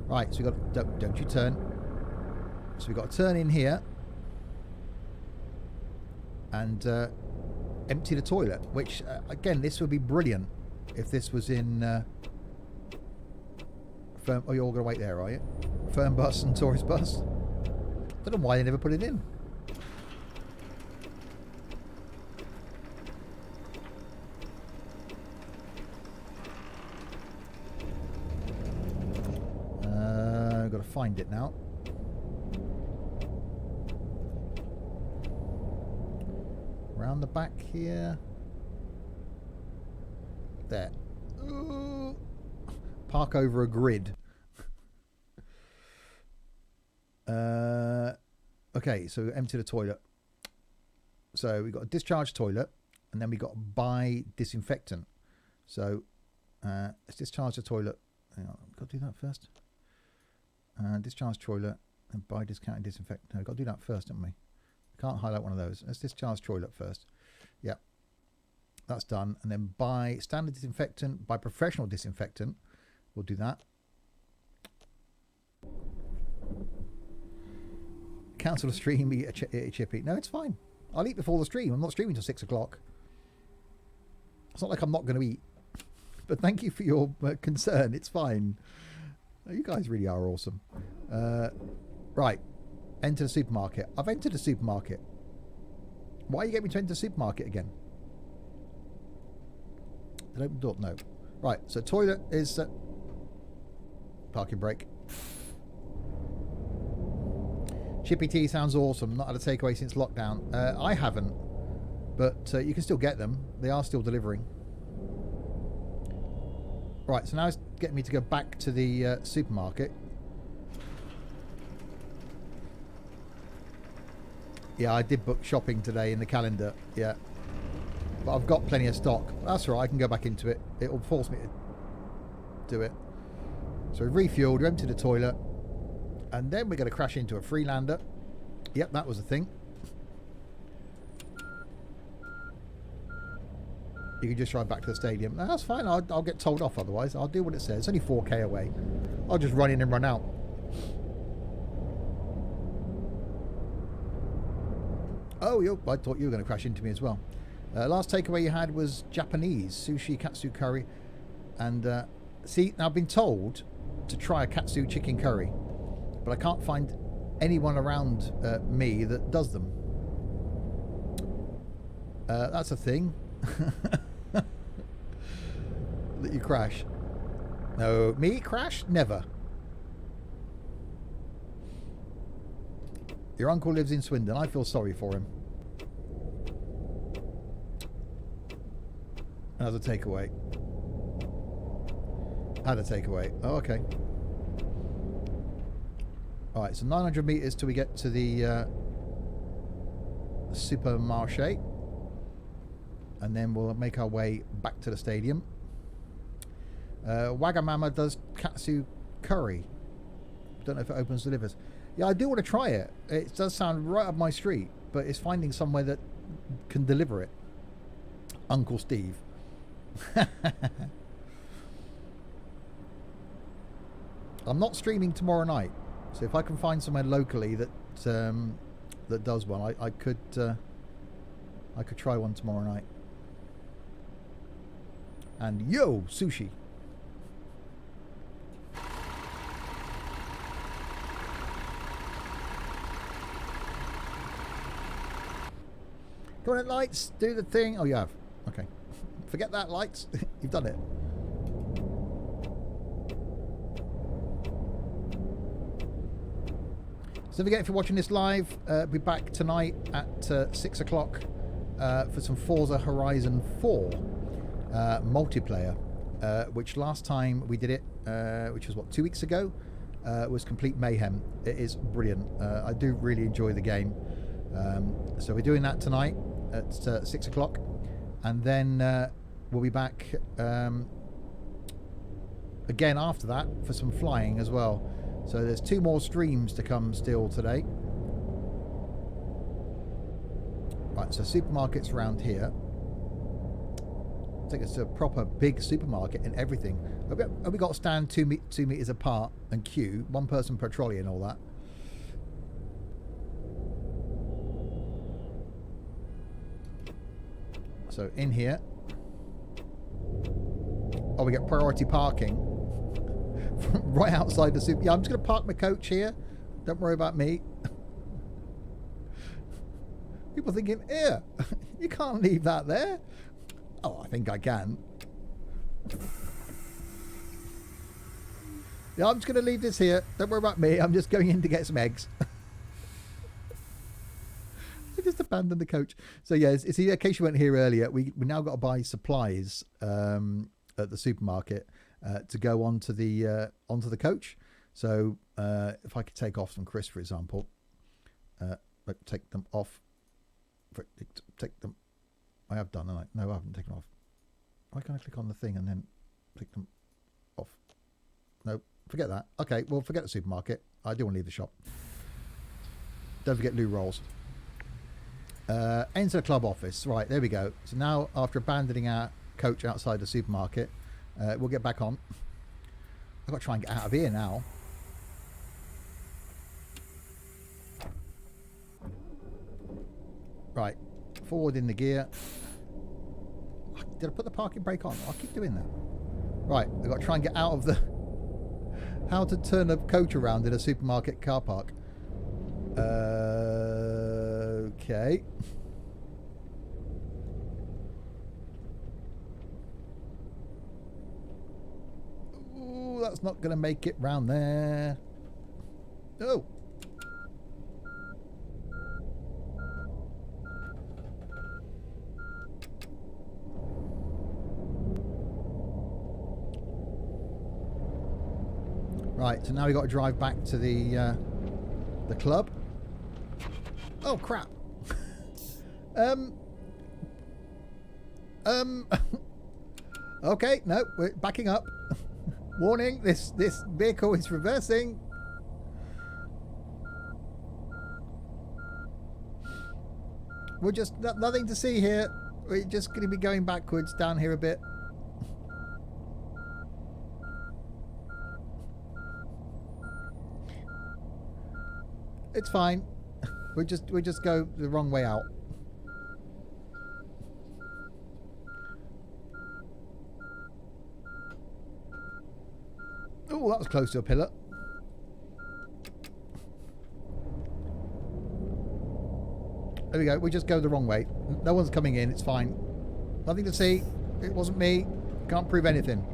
Right, so we got don't you turn. So we got to turn in here and empty the toilet. Which again, this would be brilliant if this was in. Oh, you're all going to wait there, are you? Fernbus and tourist bus. I don't know why they never put it in. I've got to find it now. Round the back here. There. Ooh. Park over a grid. Okay, so empty the toilet. So we got a discharge toilet, and then we got buy disinfectant. So let's discharge the toilet. Hang on, we've got to do that first. Discharge toilet and buy discounted disinfectant. No, we've got to do that first, don't we? Can't highlight one of those. Let's discharge toilet first. Yeah, that's done. And then buy standard disinfectant, buy professional disinfectant. We'll do that. Cancel the stream, eat a chippy. No, it's fine. I'll eat before the stream. I'm not streaming till 6 o'clock. It's not like I'm not going to eat. But thank you for your concern. It's fine. You guys really are awesome. Right. Enter the supermarket. I've entered the supermarket. Why you get me to enter the supermarket again? Did I open the door? No. Right. So toilet is... parking brake. Chippy tea sounds awesome. Not had a takeaway since lockdown. I haven't, but you can still get them. They are still delivering. Right, so now it's getting me to go back to the supermarket. Yeah, I did book shopping today in the calendar. Yeah, but I've got plenty of stock. That's all right. I can go back into it. It will force me to do it. So we refueled, we emptied the toilet. And then we're going to crash into a Freelander. Yep, that was a thing. You can just drive back to the stadium. No, that's fine. I'll get told off otherwise. I'll do what it says. It's only 4k away. I'll just run in and run out. Oh, I thought you were going to crash into me as well. Last takeaway you had was Japanese. Sushi, katsu curry. And see, now I've been told to try a katsu chicken curry. But I can't find anyone around me that does them. That's a thing. That you crash. No, me crash? Never. Your uncle lives in Swindon. I feel sorry for him. As a takeaway. Had a takeaway. Oh, okay. Alright, so 900 metres till we get to the supermarché. And then we'll make our way back to the stadium. Wagamama does katsu curry. Don't know if it opens delivers. Yeah, I do want to try it. It does sound right up my street, but it's finding somewhere that can deliver it. Uncle Steve. I'm not streaming tomorrow night. So if I can find somewhere locally that that does one, I could try one tomorrow night. And yo, sushi. Come on, lights, do the thing. Oh, you have. Okay. Forget that, lights. You've done it. So don't forget, if you're watching this live, be back tonight at 6 o'clock for some Forza Horizon 4 multiplayer, which last time we did it, which was what, 2 weeks ago, was complete mayhem. It is brilliant. I do really enjoy the game. So we're doing that tonight at 6 o'clock, and then we'll be back again after that for some flying as well. So there's 2 more streams to come still today. Right, so supermarkets around here. Take us to a proper big supermarket and everything. Have we got to stand 2 meters apart and queue, 1 person per trolley and all that? So in here, oh, we get priority parking right outside the super. Yeah, I'm just going to park my coach here. Don't worry about me. People thinking, yeah, you can't leave that there. Oh, I think I can. Yeah, I'm just going to leave this here. Don't worry about me. I'm just going in to get some eggs. I just abandoned the coach. So yeah, it's in case you weren't here earlier, we now got to buy supplies at the supermarket to go onto the coach. So if I could take off some crisps, for example, But take them off. Take them. I have done, haven't I? No, I haven't taken off. Why can't I click on the thing and then take them off? No, forget that. Okay, well, forget the supermarket. I do want to leave the shop. Don't forget loo rolls. Enter the club office. Right, there we go. So now, after abandoning our coach outside the supermarket, we'll get back on. I've got to try and get out of here now. Right, forward in the gear. Did I put the parking brake on? I'll keep doing that. Right, I've got to try and get out of the... How to turn a coach around in a supermarket car park. Okay. Ooh, that's not going to make it round there. Oh. Right, so now we've got to drive back to the club. Oh crap. Okay, no, we're backing up. Warning, this vehicle is reversing. We're just nothing to see here. We're just going to be going backwards down here a bit. It's fine. We just go the wrong way out. Oh, that was close to a pillar. There we go. We just go the wrong way. No one's coming in. It's fine. Nothing to see. It wasn't me. Can't prove anything.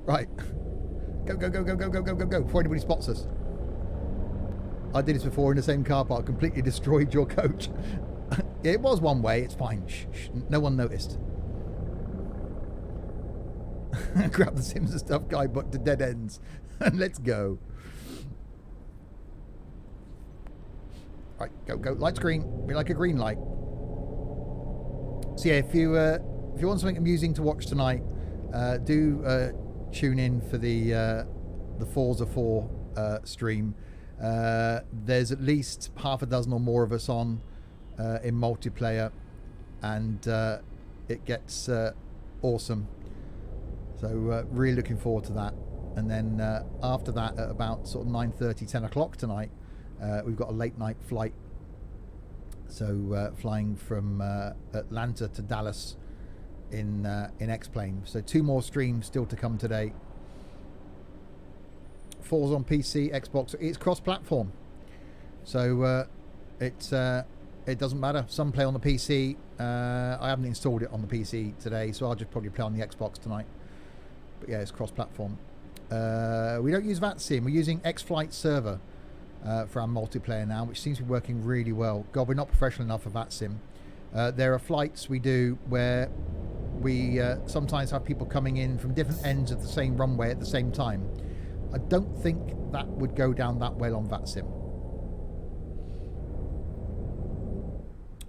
Right. Go, go, go, go, go, go, go, go, go. Before anybody spots us. I did this before in the same car park. Completely destroyed your coach. Yeah, it was one way. It's fine. Shh, shh. No one noticed. Grab the Sims and Stuff guidebook to dead ends. And let's go. Right, go, go. Light's green. Be like a green light. So yeah, if you want something amusing to watch tonight, do tune in for the Forza 4 stream. There's at least half a dozen or more of us on in multiplayer, and it gets awesome. So really looking forward to that. And then after that, at about sort of 9:30, 10 o'clock tonight, we've got a late night flight. So flying from Atlanta to Dallas in X-Plane. So 2 more streams still to come today. 4's on PC, Xbox. It's cross-platform, so it doesn't matter. Some play on the PC. I haven't installed it on the PC today, so I'll just probably play on the Xbox tonight. But yeah, it's cross-platform. We don't use VATSIM. We're using X-Flight server for our multiplayer now, which seems to be working really well. God, we're not professional enough for VATSIM. There are flights we do where we sometimes have people coming in from different ends of the same runway at the same time. I don't think that would go down that well on VATSIM.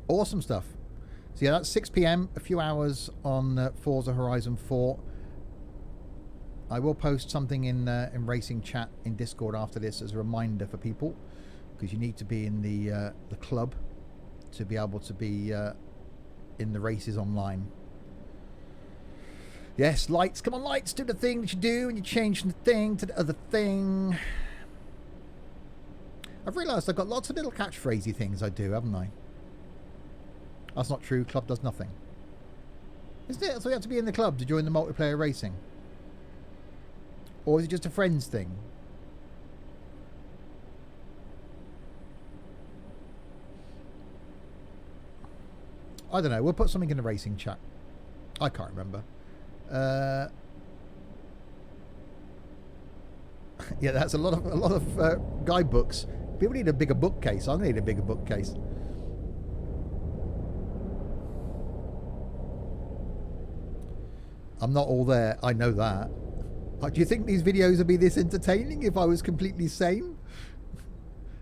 Awesome stuff. So yeah, that's 6 PM, a few hours on Forza Horizon 4. I will post something in Racing Chat in Discord after this as a reminder for people, because you need to be in the club to be able to be in the races online. Yes, lights. Come on, lights. Do the thing that you do, and you change from the thing to the other thing. I've realised I've got lots of little catchphrasey things I do, haven't I? That's not true. Club does nothing. Isn't it? So you have to be in the club to join the multiplayer racing? Or is it just a friends thing? I don't know. We'll put something in the Racing Chat. I can't remember. Yeah, that's a lot of guidebooks. People need a bigger bookcase. I'm gonna need a bigger bookcase. I'm not all there. I know that. Do you think these videos would be this entertaining if I was completely sane?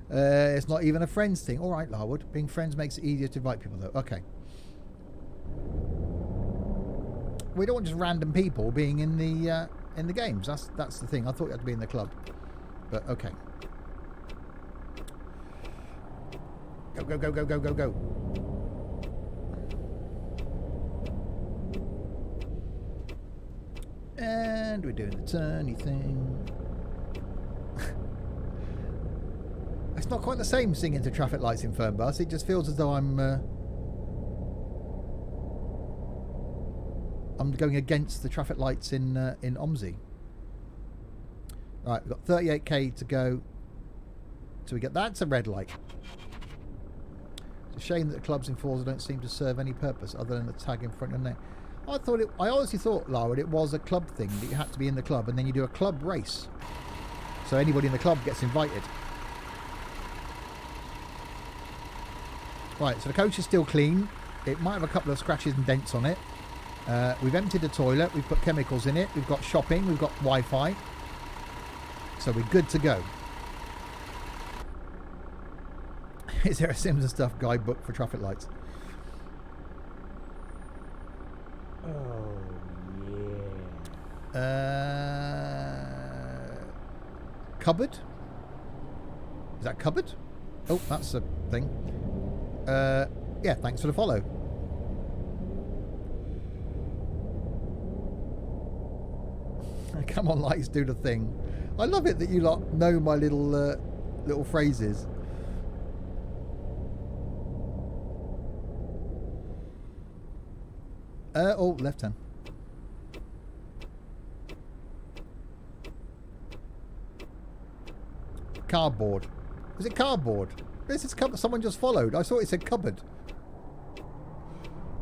It's not even a friends thing. All right, Larwood. Being friends makes it easier to invite people, though. Okay. We don't want just random people being in the games. That's the thing. I thought you had to be in the club, but okay. Go go go go go go go. And we're doing the turny thing. It's not quite the same singing to traffic lights in Fernbus. It just feels as though I'm going against the traffic lights in OMSI. Right, we've got 38k to go. So we get that's a red light. It's a shame that the clubs in Forza don't seem to serve any purpose other than the tag in front of their name. I honestly thought, Larwood, it was a club thing that you had to be in the club, and then you do a club race. So anybody in the club gets invited. Right, so the coach is still clean. It might have a couple of scratches and dents on it. We've emptied the toilet. We've put chemicals in it. We've got shopping. We've got Wi-Fi. So we're good to go. Is there a Sims and Stuff guidebook for traffic lights? Oh, yeah. Cupboard? Is that cupboard? Oh, that's a thing. Yeah, thanks for the follow. Come on, lights, do the thing. I love it that you lot know my little phrases. Oh, left hand. Cardboard. Is it cardboard? This is cupboard. Someone just followed. I thought it said cupboard.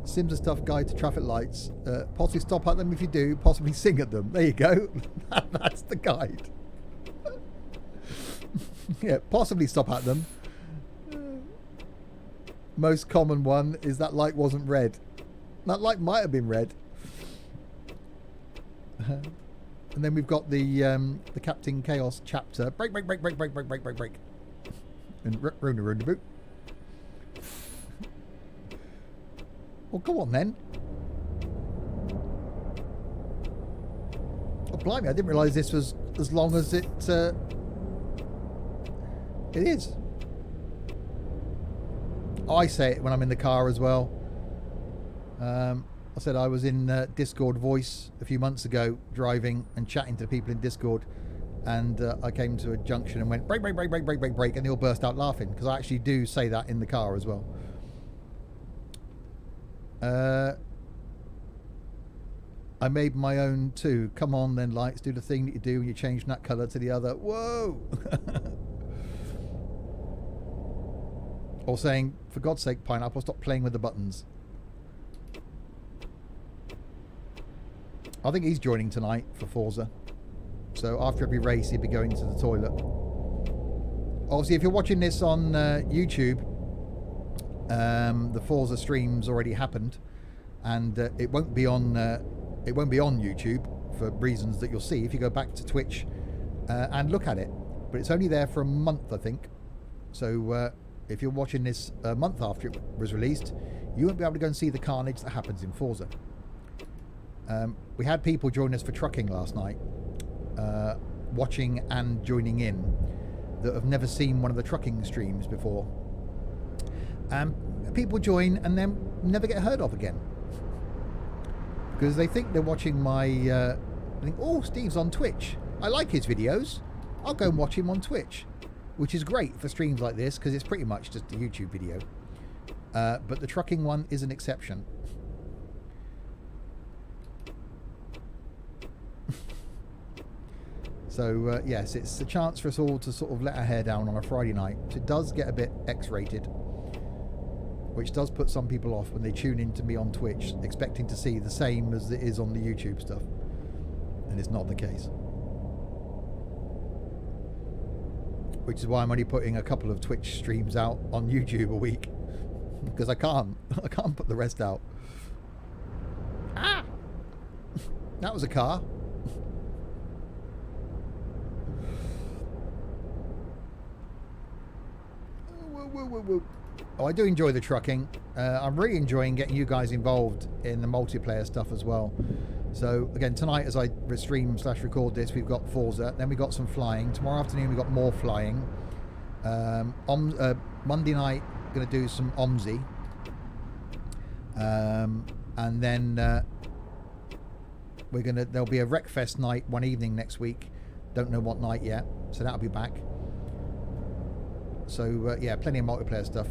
Sims and Stuff guide to traffic lights. Possibly stop at them if you do. Possibly sing at them. There you go. That's the guide. Yeah, possibly stop at them. Most common one is that light wasn't red. That light might have been red. And then we've got the Captain Chaos chapter. Break, break, break, break, break, break, break, break, break. And ruin the boot. Well, go on then. Oh, blimey, I didn't realise this was as long as it is. I say it when I'm in the car as well. I said I was in Discord voice a few months ago, driving and chatting to people in Discord, and I came to a junction and went break, break, break, break, break, break, break, and they all burst out laughing because I actually do say that in the car as well. I made my own too. Come on then, lights, do the thing that you do when you change from that colour to the other. Whoa! Or saying, for God's sake, Pineapple, stop playing with the buttons. I think he's joining tonight for Forza. So after every race, he'd be going to the toilet. Obviously, if you're watching this on YouTube, the Forza stream's already happened, and it won't be on YouTube for reasons that you'll see if you go back to Twitch and look at it. But it's only there for a month, I think. So if you're watching this a month after it was released, you won't be able to go and see the carnage that happens in Forza. We had people join us for trucking last night, watching and joining in, that have never seen one of the trucking streams before. People join and then never get heard of again. Because they think they're watching my... they think, oh, Steve's on Twitch. I like his videos. I'll go and watch him on Twitch. Which is great for streams like this, because it's pretty much just a YouTube video. But the trucking one is an exception. So, yes, it's a chance for us all to sort of let our hair down on a Friday night. It does get a bit X-rated, which does put some people off when they tune in to me on Twitch, expecting to see the same as it is on the YouTube stuff. And it's not the case. Which is why I'm only putting a couple of Twitch streams out on YouTube a week. Because I can't put the rest out. Ah! That was a car. woo, woo, woo. Oh, I do enjoy the trucking. I'm really enjoying getting you guys involved in the multiplayer stuff as well. So again, tonight as I stream/record this, we've got Forza, then we got some flying. Tomorrow afternoon we've got more flying. Monday night going to do some OMSI. And then there'll be a Wreckfest night one evening next week. Don't know what night yet, so that'll be back. So yeah, plenty of multiplayer stuff.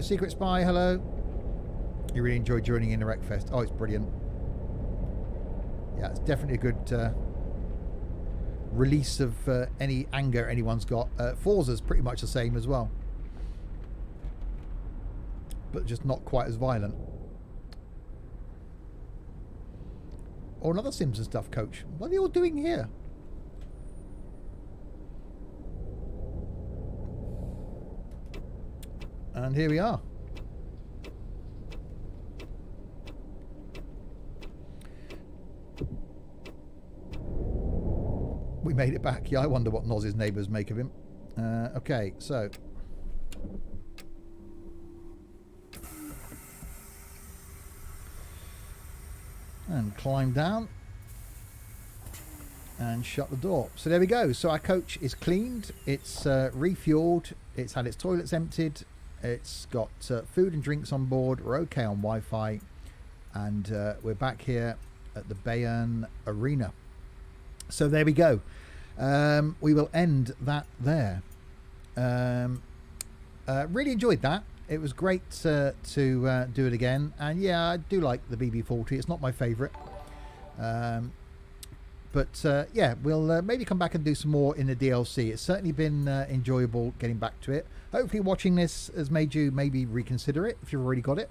Secret Spy, hello. You really enjoyed joining in the Wreckfest. Oh, it's brilliant. Yeah, it's definitely a good release of any anger anyone's got. Forza's pretty much the same as well, but just not quite as violent. Oh, another Simpsons stuff, Coach. What are they all doing here? And here we are. We made it back. Yeah, I wonder what Noz's neighbours make of him. Okay, so... and climb down. And shut the door. So there we go. So our coach is cleaned. It's refueled. It's had its toilets emptied. It's got food and drinks on board. We're okay on Wi-Fi. And we're back here at the Bayern Arena. So there we go. We will end that there. Really enjoyed that. It was great to do it again. And yeah, I do like the BB40. It's not my favourite. But yeah, we'll maybe come back and do some more in the DLC. It's certainly been enjoyable getting back to it. Hopefully watching this has made you maybe reconsider it if you've already got it.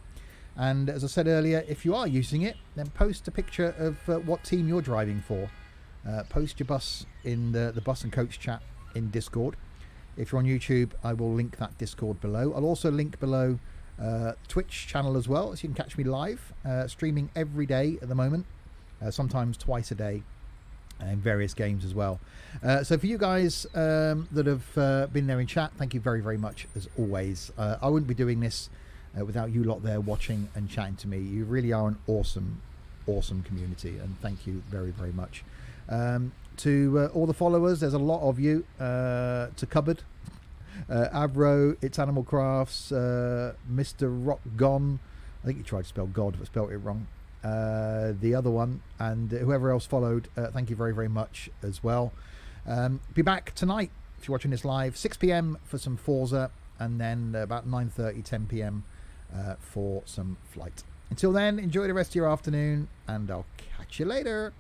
And as I said earlier, if you are using it, then post a picture of what team you're driving for. Post your bus in the bus and coach chat in Discord. If you're on YouTube, I will link that Discord below. I'll also link below Twitch channel as well, so you can catch me live, streaming every day at the moment, sometimes twice a day, in various games as well. So for you guys that have been there in chat, thank you very, very much as always. I wouldn't be doing this without you lot there watching and chatting to me. You really are an awesome, awesome community, and thank you very, very much. To all the followers, there's a lot of you. To Cupboard, Avro, It's Animal Crafts, Mr. Rock Gone. I think he tried to spell God but spelled it wrong. The other one, and whoever else followed, thank you very, very much as well. Be back tonight if you're watching this live, 6 p.m. for some Forza, and then about 9:30, 10 p.m. For some flight. Until then, enjoy the rest of your afternoon, and I'll catch you later.